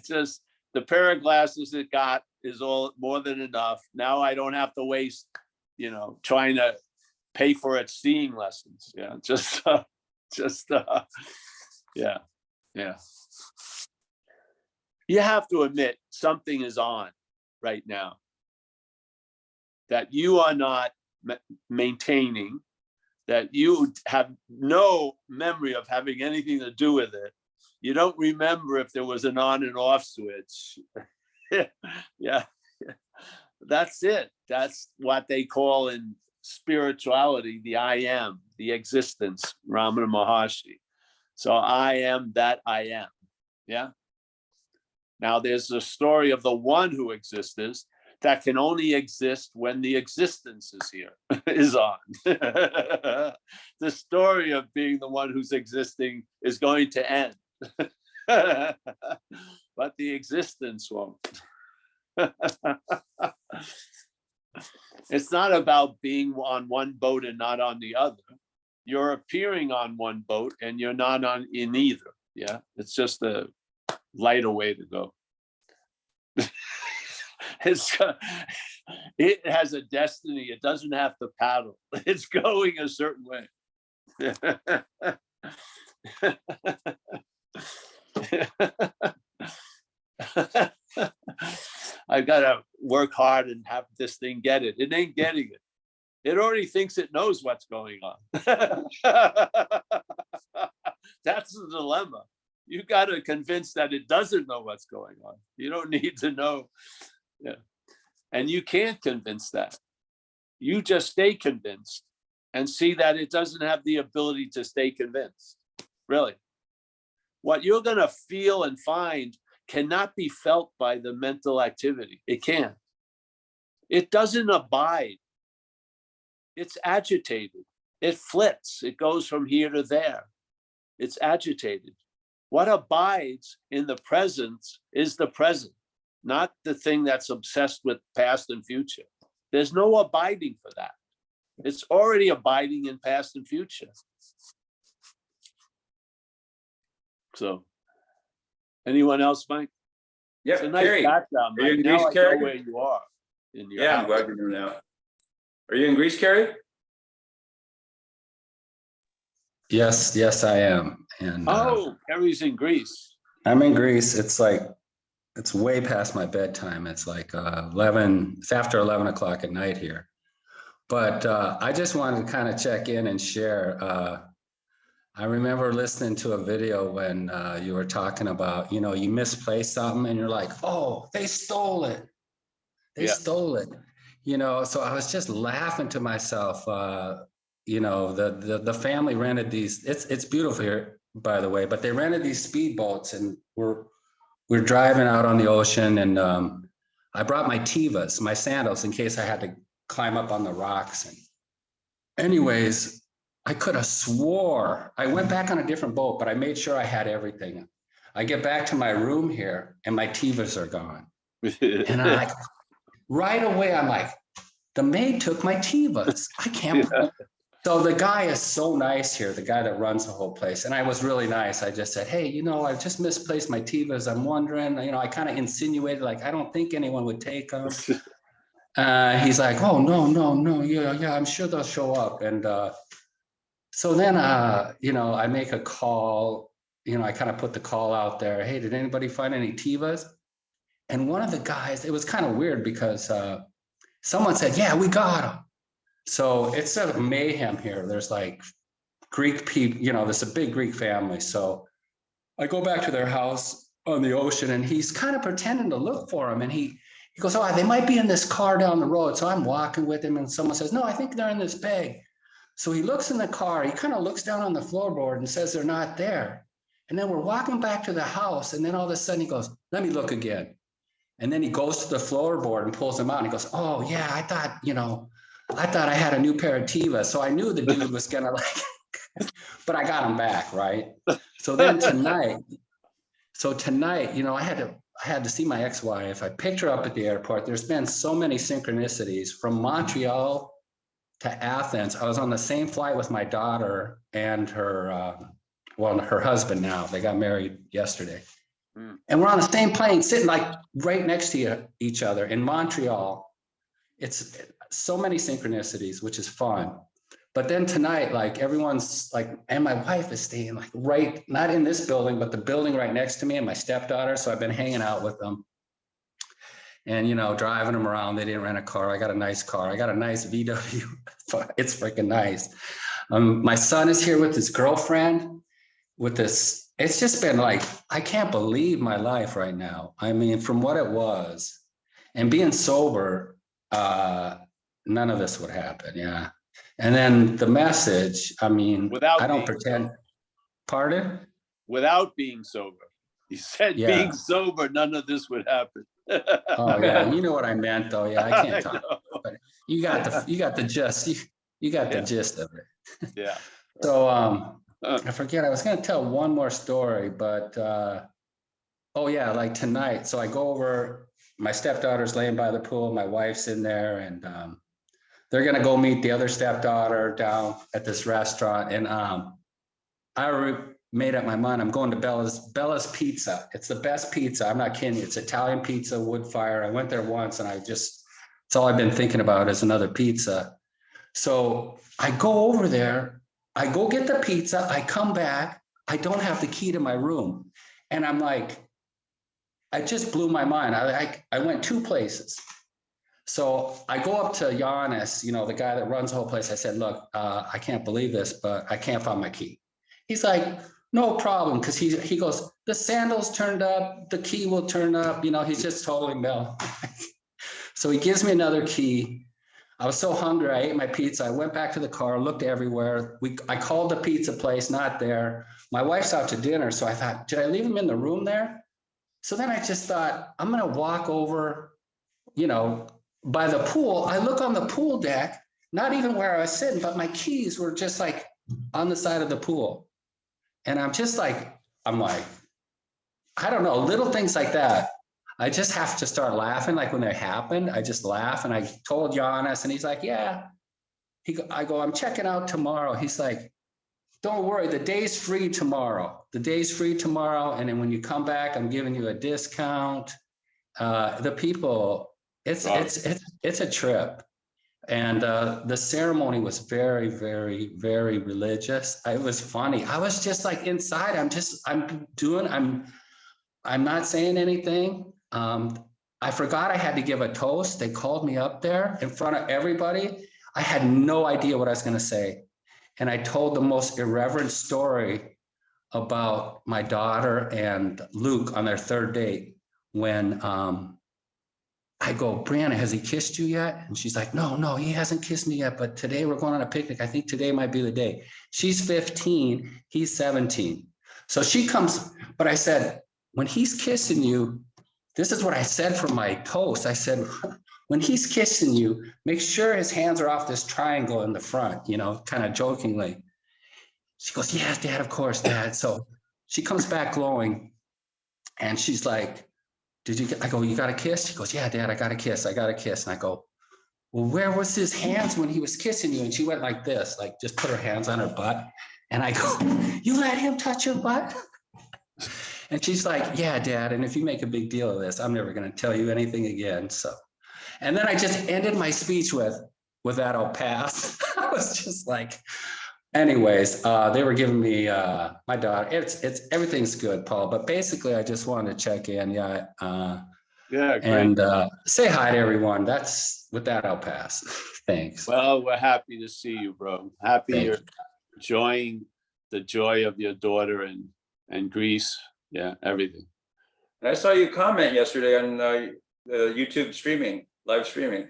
just the pair of glasses it got is all more than enough. Now I don't have to waste, trying to pay for its seeing lessons. Yeah, yeah. You have to admit something is on right now that you are not maintaining, that you have no memory of having anything to do with it. You don't remember if there was an on and off switch. Yeah, that's it. That's what they call in spirituality the I am, the existence, Ramana Maharshi. So I am that I am. Yeah. Now there's a story of the one who exists that can only exist when the existence is here, is on. The story of being the one who's existing is going to end. But the existence won't. It's not about being on one boat and not on the other. You're appearing on one boat and you're not in either. Yeah, it's just a lighter way to go. It has a destiny. It doesn't have to paddle. It's going a certain way. I gotta work hard and have this thing get it. It ain't getting it. It already thinks it knows what's going on. That's the dilemma. You got to convince that it doesn't know what's going on. You don't need to know. Yeah. And you can't convince that. You just stay convinced and see that it doesn't have the ability to stay convinced. Really. What you're going to feel and find cannot be felt by the mental activity. It can't. It doesn't abide. It's agitated. It flits. It goes from here to there. It's agitated. What abides in the present is the present, not the thing that's obsessed with past and future. There's no abiding for that. It's already abiding in past and future. So, anyone else, Mike? Yeah, It's a nice Carrie. background, Are you Mike. in Now Greece, I Carrie? know where you are in your Yeah, I'm house. glad you're doing that. Are you in Greece, Carrie? Yes, yes, I am. And Oh, Kerry's in Greece. I'm in Greece. It's like, it's way past my bedtime. It's like 11, it's after 11 o'clock at night here. But I just wanted to kind of check in and share. I remember listening to a video when you were talking about, you know, you misplaced something and you're like, oh, they stole it. They Yeah. stole it. You know, so I was just laughing to myself. You know, the family rented these, it's beautiful here, by the way, but they rented these speedboats and we're driving out on the ocean, and I brought my Tevas, my sandals, in case I had to climb up on the rocks. And anyways, I could have swore I went back on a different boat, but I made sure I had everything. I get back to my room here and my Tevas are gone. And I'm like, right away, I'm like, the maid took my Tevas. I can't. Yeah. So the guy is so nice here, the guy that runs the whole place. And I was really nice. I just said, hey, you know, I just misplaced my Tevas. I'm wondering, you know, I kind of insinuated, like, I don't think anyone would take them. He's like, oh, no. Yeah, I'm sure they'll show up. And so then, you know, I make a call, you know, I kind of put the call out there. Hey, did anybody find any Tevas? And one of the guys, it was kind of weird because someone said, yeah, we got them. So it's sort of mayhem here. There's like Greek people, you know, there's a big Greek family. So I go back to their house on the ocean and he's kind of pretending to look for them. And he goes, oh, they might be in this car down the road. So I'm walking with him and someone says, no, I think they're in this bag. So he looks in the car, he kind of looks down on the floorboard and says they're not there. And then we're walking back to the house. And then all of a sudden he goes, let me look again. And then he goes to the floorboard and pulls them out and he goes, oh yeah, I thought, you know, I thought I had a new pair of Tevas. So I knew the dude was gonna like, but I got him back, right? So then tonight, you know, I had to see my ex-wife. I picked her up at the airport. There's been so many synchronicities from Montreal to Athens. I was on the same flight with my daughter and her, well, her husband now. They got married yesterday. And we're on the same plane, sitting like right next to each other in Montreal. It's so many synchronicities, which is fun. But then tonight, like everyone's like, and my wife is staying like right, not in this building, but the building right next to me, and my stepdaughter. So I've been hanging out with them and, you know, driving them around. They didn't rent a car. I got a nice car. I got a nice VW. It's freaking nice. My son is here with his girlfriend with this. It's just been like, I can't believe my life right now. I mean, from what it was and being sober, none of this would happen. Yeah. And then the message, I mean, Without I don't being pretend. sober. Pardon? Without being sober. He said Yeah. being sober, none of this would happen. Oh yeah, you know what I meant though. Yeah, I can't talk. know. But you got the gist. You got the Yeah. gist of it. Yeah. So I forget, I was gonna tell one more story, but oh yeah, like tonight. So I go over, my stepdaughter's laying by the pool, my wife's in there, and they're gonna go meet the other stepdaughter down at this restaurant. And I made up my mind, I'm going to Bella's Pizza. It's the best pizza. I'm not kidding you. It's Italian pizza, wood fire. I went there once and I just It's all I've been thinking about is another pizza. So I go over there, I go get the pizza, I come back, I don't have the key to my room. And I'm like, I just blew my mind. I went 2 places. So I go up to Giannis, the guy that runs the whole place. I said, look, I can't believe this, but I can't find my key. He's like, no problem. Cause he goes, the sandals turned up, the key will turn up. He's just totally Mel. So he gives me another key. I was so hungry. I ate my pizza. I went back to the car, looked everywhere. I called the pizza place, not there. My wife's out to dinner. So I thought, did I leave him in the room there? So then I just thought, I'm going to walk over, by the pool. I look on the pool deck, not even where I was sitting, but my keys were just like on the side of the pool. And I'm like, I don't know, little things like that. I just have to start laughing. Like when they happened, I just laugh. And I told Giannis and he's like, yeah. I go, I'm checking out tomorrow. He's like, don't worry, the day's free tomorrow. The day's free tomorrow. And then when you come back, I'm giving you a discount. The people, it's a trip. And the ceremony was very, very, very religious. It was funny. I was just like inside. I'm not saying anything. I forgot I had to give a toast. They called me up there in front of everybody. I had no idea what I was going to say. And I told the most irreverent story about my daughter and Luke on their 3rd date when I go, Brianna, has he kissed you yet? And she's like, no, he hasn't kissed me yet. But today we're going on a picnic. I think today might be the day. She's 15. He's 17. So she comes, but I said, when he's kissing you, this is what I said for my toast. I said, when he's kissing you, make sure his hands are off this triangle in the front, kind of jokingly. She goes, yes, Dad, of course, Dad. So she comes back glowing and she's like, I go, you got a kiss? She goes, yeah, Dad, I got a kiss. And I go, well, where was his hands when he was kissing you? And she went like this, like just put her hands on her butt. And I go, you let him touch your butt? And she's like, yeah, Dad. And if you make a big deal of this, I'm never going to tell you anything again. So, and then I just ended my speech with that I'll pass. I was just like, anyways, they were giving me my daughter. It's everything's good, Paul. But basically, I just wanted to check in. Yeah. Yeah, great. And say hi to everyone. With that, I'll pass. Thanks. Well, we're happy to see you, bro. Happy Thank you're enjoying the joy of your daughter and Greece. Yeah, everything. And I saw you comment yesterday on YouTube live streaming.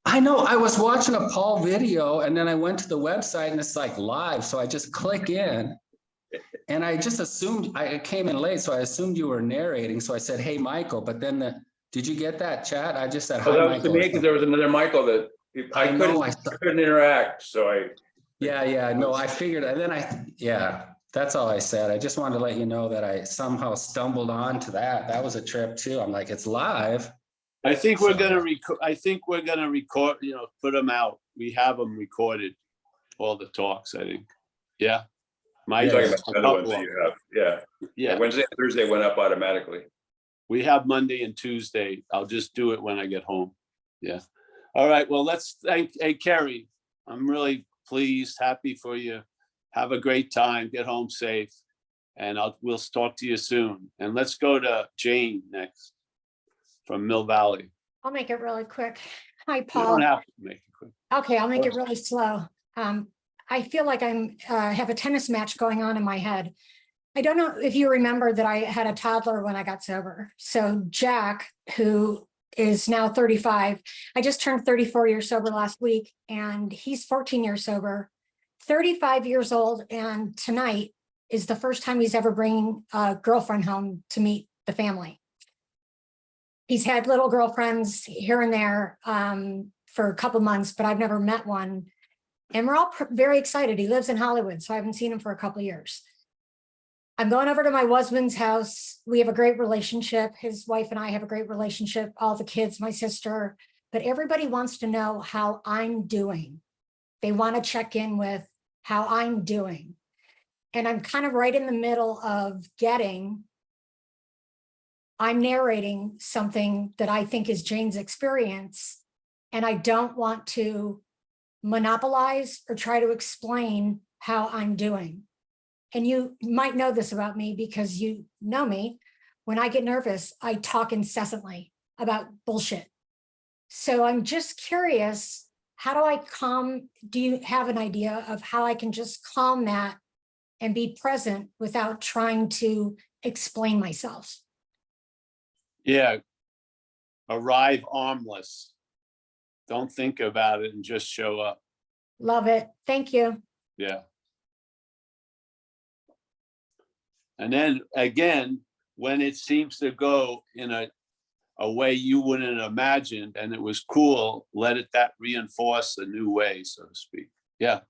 I know. I was watching a Paul video and then I went to the website and it's like live. So I just click in and I just assumed I came in late. So I assumed you were narrating. So I said, hey, Michael, but then did you get that chat? I just said, hi, Oh, that was Michael. to me because there was another Michael that I couldn't interact. So I. Yeah. No, I figured. And then that's all I said. I just wanted to let you know that I somehow stumbled onto that. That was a trip too. I'm like, it's live. I think we're gonna record. Put them out. We have them recorded, all the talks. I think. Yeah. You're talking about the other ones that you have. Yeah. Wednesday and Thursday went up automatically. We have Monday and Tuesday. I'll just do it when I get home. Yeah. All right. Well, let's thank. Hey, Kerry, I'm really pleased, happy for you. Have a great time. Get home safe, and we'll talk to you soon. And let's go to Jane next from Mill Valley. I'll make it really quick. Hi, You Paul. don't have to make it quick. Okay, I'll make it really slow. I feel like I have a tennis match going on in my head. I don't know if you remember that I had a toddler when I got sober. So Jack, who is now 35, I just turned 34 years sober last week, and he's 14 years sober, 35 years old, and tonight is the first time he's ever bringing a girlfriend home to meet the family. He's had little girlfriends here and there for a couple months, but I've never met one. And we're all very excited. He lives in Hollywood, so I haven't seen him for a couple of years. I'm going over to my husband's house. We have a great relationship. His wife and I have a great relationship, all the kids, my sister, but everybody wants to know how I'm doing. They want to check in with how I'm doing. And I'm kind of right in the middle of I'm narrating something that I think is Jane's experience. and I don't want to monopolize or try to explain how I'm doing. And you might know this about me because you know me. When I get nervous, I talk incessantly about bullshit. So I'm just curious, how do I calm? Do you have an idea of how I can just calm that and be present without trying to explain myself? Yeah. Arrive armless. Don't think about it and just show up. Love it. Thank you. Yeah. And then again, when it seems to go in a way you wouldn't have imagined and it was cool, let it that reinforce a new way, so to speak. Yeah.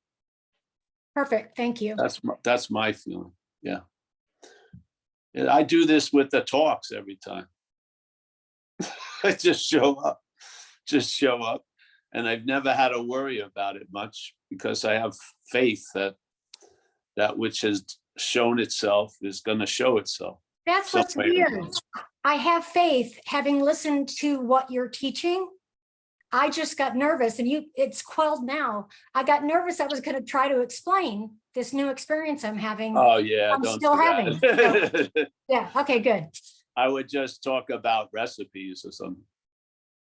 Perfect. Thank you. That's my feeling. Yeah. And I do this with the talks every time. I just show up. And I've never had to worry about it much because I have faith that that which has shown itself is going to show itself. That's some what's way or weird. another. I have faith, having listened to what you're teaching. I just got nervous, and it's quelled now. I got nervous. I was going to try to explain this new experience I'm having. Oh yeah, I'm don't still do having. that. So, yeah. Okay, good. I would just talk about recipes or something.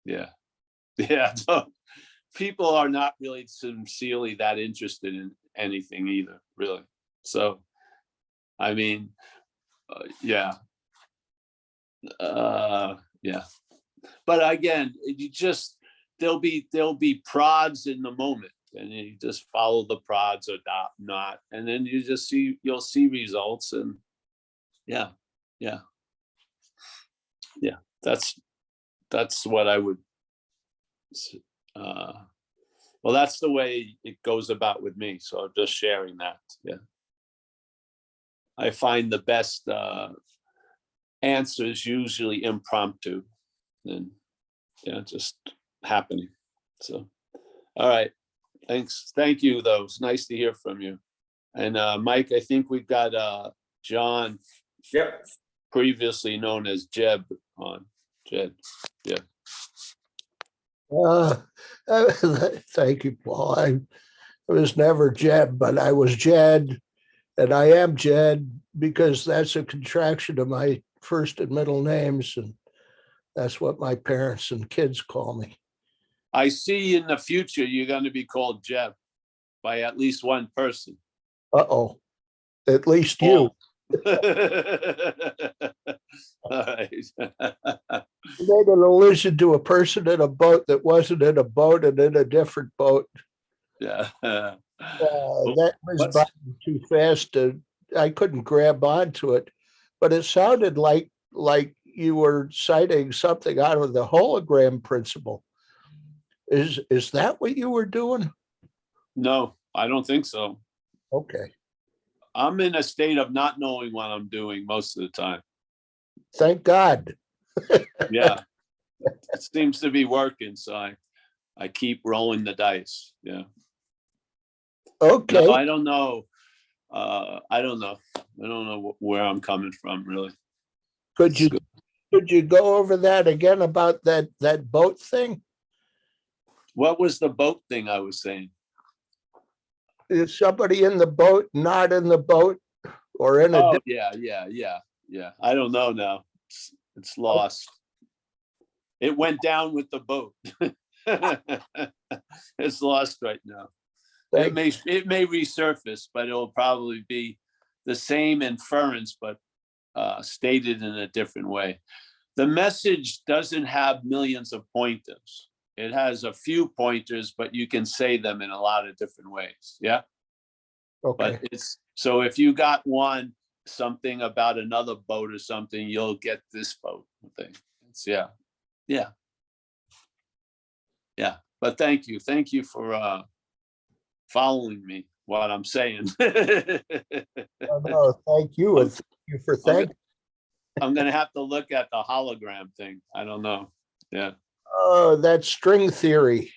Yeah. Yeah. So people are not really sincerely that interested in anything either, really. So, I mean, yeah. Yeah. But again, you just, there'll be prods in the moment, and you just follow the prods or not. And then you just you'll see results, and yeah. That's what I would, well, that's the way it goes about with me. So I'm just sharing that. Yeah. I find the best answers usually impromptu and just happening. So, all right. Thanks. Thank you though. It's nice to hear from you. And Mike, I think we've got John. Yep. Previously known as Jeb on. Jed. Yeah. Thank you, Paul. I was never Jeb, but I was Jed, and I am Jed because that's a contraction of my first and middle names, and that's what my parents and kids call me. I see in the future you're going to be called Jeb by at least one person. Uh-oh, at least you. All right. You made an allusion to a person in a boat that wasn't in a boat and in a different boat. Yeah. That was by too fast. I couldn't grab onto it, but it sounded like you were citing something out of the hologram principle. Is that what you were doing? No, I don't think so. Okay. I'm in a state of not knowing what I'm doing most of the time. Thank God. Yeah. It seems to be working, so I keep rolling the dice. Yeah. Okay. No, I don't know. I don't know where I'm coming from, really. Could you go over that again about that boat thing? What was the boat thing I was saying? Is somebody in the boat, not in the boat, or in a? Oh, yeah. I don't know now. It's lost. It went down with the boat. It's lost right now. It may resurface, but it'll probably be the same inference, but stated in a different way. The message doesn't have millions of pointers. It has a few pointers, but you can say them in a lot of different ways. Yeah. Okay. But so if you got something about another boat or something, you'll get this boat thing. Yeah. But thank you for following me what I'm saying. No, thank you, and thank you for thanking. I'm gonna have to look at the hologram thing. I don't know. Yeah. Oh, that string theory.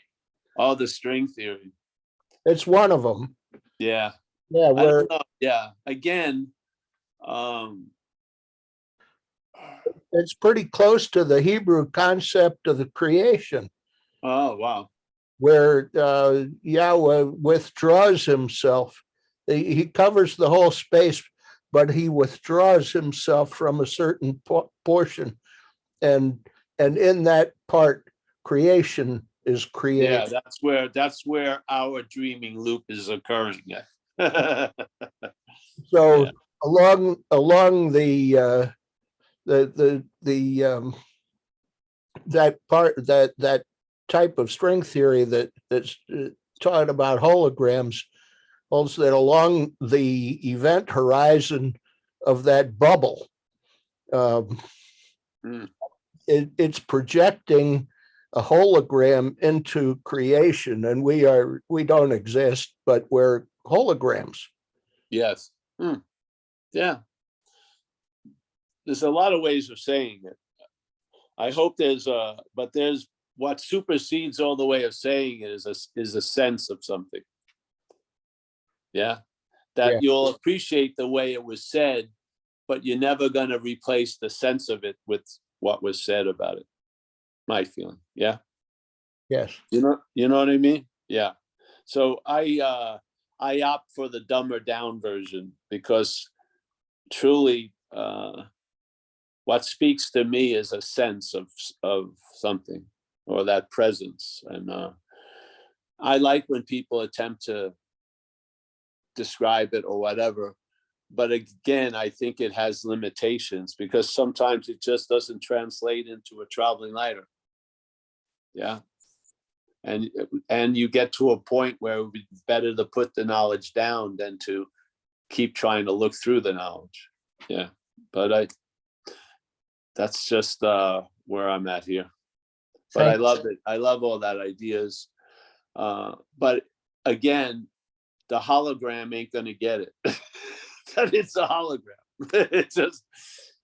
Oh, the string theory. It's one of them. Yeah. Yeah, I don't know. Yeah. Again, it's pretty close to the Hebrew concept of the creation. Oh, wow. where Yahweh withdraws himself. He covers the whole space, but he withdraws himself from a certain portion, and in that part, creation is created. Yeah, that's where our dreaming loop is occurring. Yeah. So Yeah. along the that part, that type of string theory that's taught about holograms holds that along the event horizon of that bubble, Mm. it's projecting a hologram into creation, and we don't exist, but we're holograms. Yes. Hmm. Yeah. There's a lot of ways of saying it. I hope but there's what supersedes all the way of saying it is a sense of something. Yeah. That Yeah. you'll appreciate the way it was said, but you're never going to replace the sense of it with what was said about it. My feeling. Yeah. Yes. You know what I mean? Yeah. So I opt for the dumber down version because truly what speaks to me is a sense of something or that presence. And I like when people attempt to describe it or whatever. But again, I think it has limitations because sometimes it just doesn't translate into a traveling lighter. Yeah. And you get to a point where it would be better to put the knowledge down than to keep trying to look through the knowledge. Yeah. But that's just where I'm at here. But I love it. I love all that ideas. But again, the hologram ain't gonna get it. That it's a hologram. It's just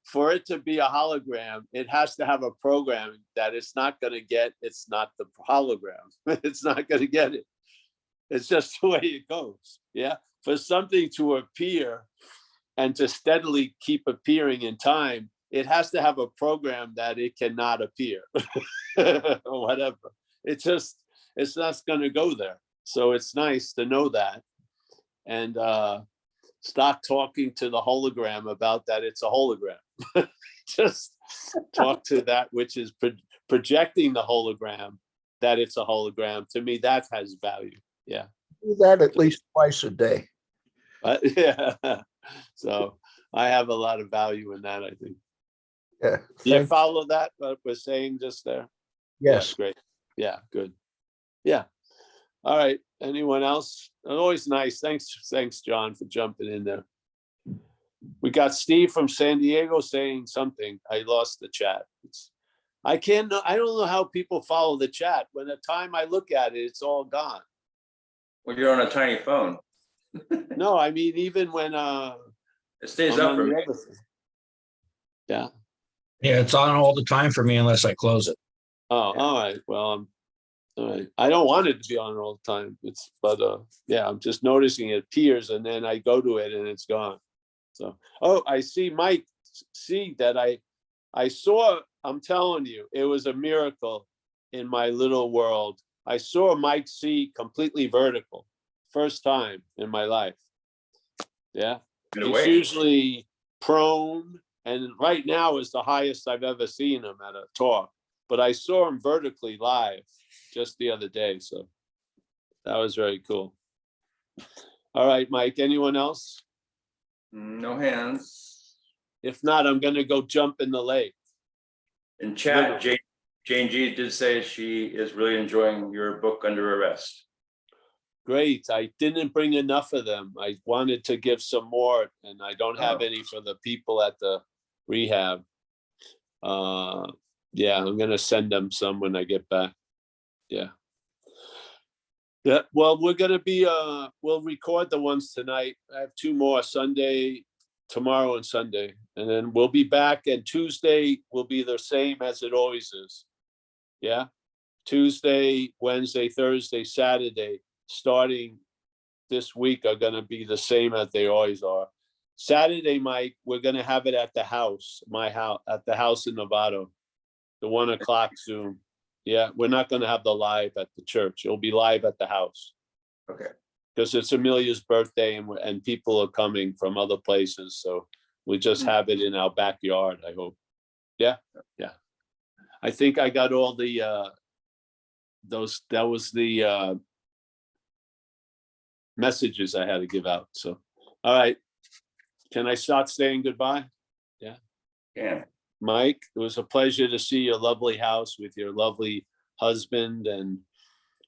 for it to be a hologram, it has to have a program that it's not gonna get. It's not the hologram. It's not gonna get it. It's just the way it goes. Yeah. For something to appear and to steadily keep appearing in time, it has to have a program that it cannot appear or whatever. It's not going to go there. So it's nice to know that and stop talking to the hologram about that it's a hologram. Just talk to that which is projecting the hologram that it's a hologram. To me, that has value. Yeah. Do that at least twice a day. Yeah. So I have a lot of value in that, I think. Yeah. Do you follow that, what we're saying just there? Yes. Yeah, great. Yeah, good. Yeah. All right. Anyone else? Always nice. Thanks, John, for jumping in there. We got Steve from San Diego saying something. I lost the chat. I don't know how people follow the chat. When the time I look at it, it's all gone. Well, you're on a tiny phone. No, I mean, even when It stays I'm up on for the me. other thing. Yeah. Yeah, it's on all the time for me unless I close it. Oh, all right. Well, all right. I don't want it to be on all the time. But yeah, I'm just noticing it appears and then I go to it and it's gone. So, oh, I see Mike. See that I saw. I'm telling you, it was a miracle in my little world. I saw Mike C completely vertical, first time in my life. Yeah, he's usually prone. And right now is the highest I've ever seen him at a talk. But I saw him vertically live just the other day. So that was very cool. All right, Mike, anyone else? No hands. If not, I'm going to go jump in the lake. In chat, Jane G did say she is really enjoying your book, Under Arrest. Great. I didn't bring enough of them. I wanted to give some more, and I don't have any for the people at the rehab. Yeah, I'm going to send them some when I get back. Yeah. Yeah, well, we're going to be, we'll record the ones tonight. I have 2 more, tomorrow and Sunday. And then we'll be back, and Tuesday will be the same as it always is. Yeah. Tuesday, Wednesday, Thursday, Saturday, starting this week are going to be the same as they always are. Saturday, Mike, we're going to have it at the house, my house, at the house in Novato, the 1 o'clock Zoom. Yeah, we're not gonna have the live at the church. It'll be live at the house. Okay. Because it's Amelia's birthday and people are coming from other places, so we just have it in our backyard, I hope. Yeah, yeah. I think I got all the, that was the messages I had to give out, so. All right, can I start saying goodbye? Yeah. Mike, it was a pleasure to see your lovely house with your lovely husband and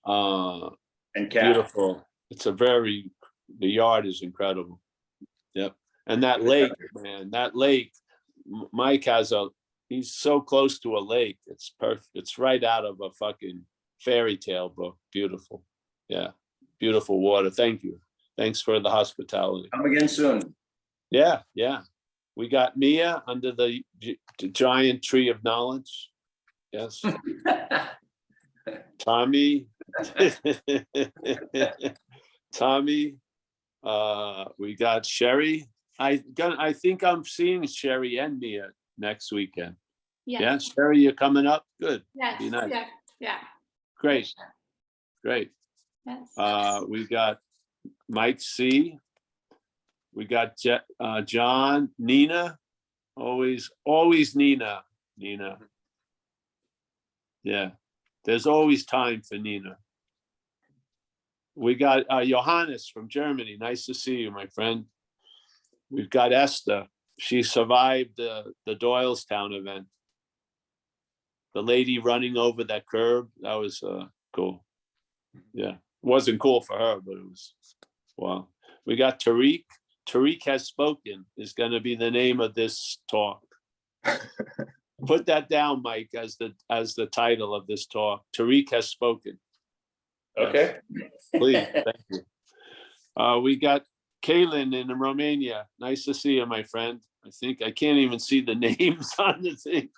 And Kat. beautiful. It's the yard is incredible. Yep. And that lake, man, that lake, Mike he's so close to a lake. It's perfect. It's right out of a fucking fairy tale book. Beautiful. Yeah. Beautiful water. Thank you. Thanks for the hospitality. Come again soon. Yeah. Yeah. We got Mia under the giant tree of knowledge. Yes. Tommy. Tommy. We got Sherry. I think I'm seeing Sherry and Mia next weekend. Yeah, Sherry, you're coming up. Good. Yes. Be nice. Yeah. Great. Great. Yes. We got Mike C. We got John, Nina. Always Nina. Nina. Yeah. There's always time for Nina. We got Johannes from Germany. Nice to see you, my friend. We've got Esther. She survived the Doylestown event. The lady running over that curb, that was cool. Yeah, wasn't cool for her, but it was, wow. We got Tariq. Tariq Has Spoken is going to be the name of this talk. Put that down, Mike, as the title of this talk. Tariq Has Spoken. Okay. Please, thank you. We got Kaylin in Romania. Nice to see you, my friend. I can't even see the names on the thing.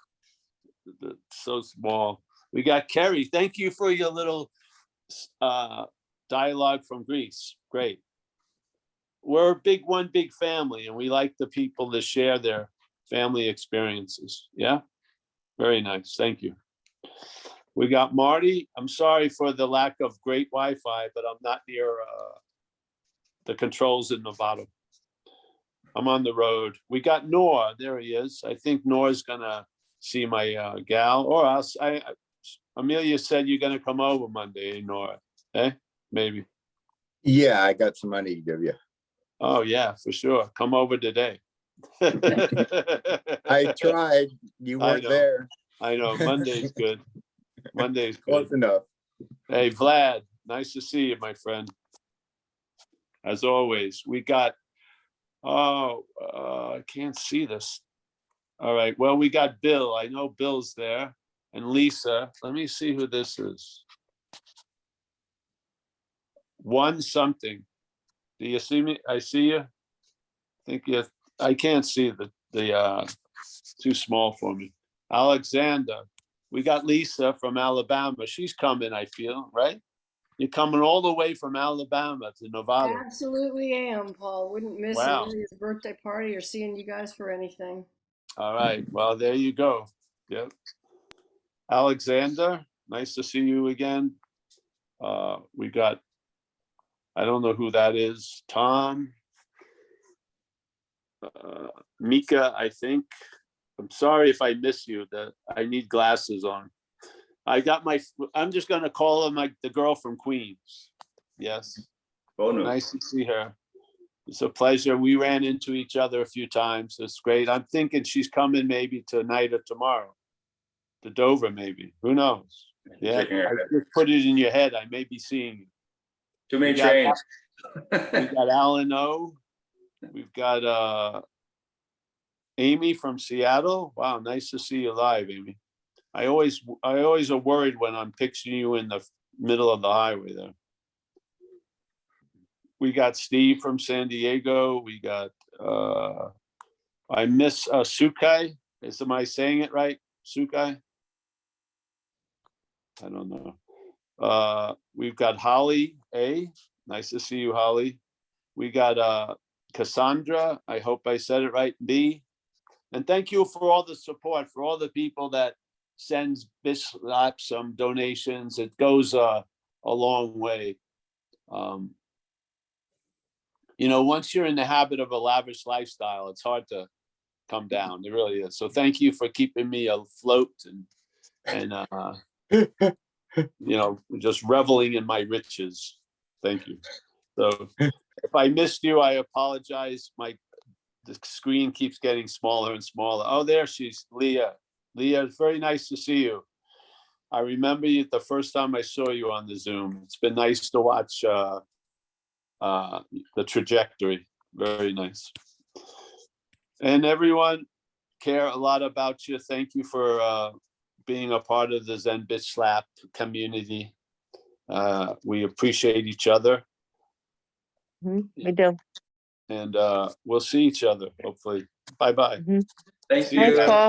It's so small. We got Kerry. Thank you for your little dialogue from Greece. Great. We're one big family, and we like the people to share their family experiences. Yeah, very nice. Thank you. We got Marty. I'm sorry for the lack of great Wi-Fi, but I'm not near the controls in Nevada. I'm on the road. We got Noah. There he is. I think Noah's gonna see my gal, or else Amelia said you're gonna come over Monday, Nora. Maybe. Yeah, I got some money to give you. Oh yeah, for sure. Come over today. I tried. You I weren't know. there. I know. Monday's good. Monday's good. Close enough. Hey, Vlad, nice to see you, my friend. As always, we got, I can't see this. All right, well, we got Bill. I know Bill's there. And Lisa. Let me see who this is. One something. Do you see me? I see you. I can't see the too small for me. Alexander. We got Lisa from Alabama. She's coming, I feel, right? You're coming all the way from Alabama to Nevada. Absolutely am, Paul. Wouldn't miss Wow. Amelia's birthday party or seeing you guys for anything. All right. Well, there you go. Yep. Alexander, nice to see you again. We got, I don't know who that is. Tom. Mika, I think. I'm sorry if I miss you. That I need glasses on. I'm just gonna call her the girl from Queens. Yes. Oh no. Nice to see her. It's a pleasure. We ran into each other a few times. It's great. I'm thinking she's coming maybe tonight or tomorrow. To Dover, maybe. Who knows? Yeah. I just put it in your head. I may be seeing you. Too many trains. We got Alan O. We've got Amy from Seattle. Wow, nice to see you live, Amy. I always are worried when I'm picturing you in the middle of the highway there. We got Steve from San Diego. We got I miss Sukai. Am I saying it right? Sukai? I don't know. We've got Holly A. Nice to see you, Holly. We got Cassandra. I hope I said it right. B. And thank you for all the support, for all the people that sends Bishop some donations. It goes a long way. You know, once you're in the habit of a lavish lifestyle, it's hard to come down. It really is. So thank you for keeping me afloat and you know, just reveling in my riches. Thank you. So if I missed you, I apologize. The screen keeps getting smaller and smaller. Oh, there she's Leah. Leah, it's very nice to see you. I remember you the first time I saw you on the Zoom. It's been nice to watch the trajectory. Very nice. And everyone care a lot about you. Thank you for being a part of the Zen Bitch Slap community. We appreciate each other. We do. And we'll see each other, hopefully. Bye-bye. Thank Thanks, you. Paul.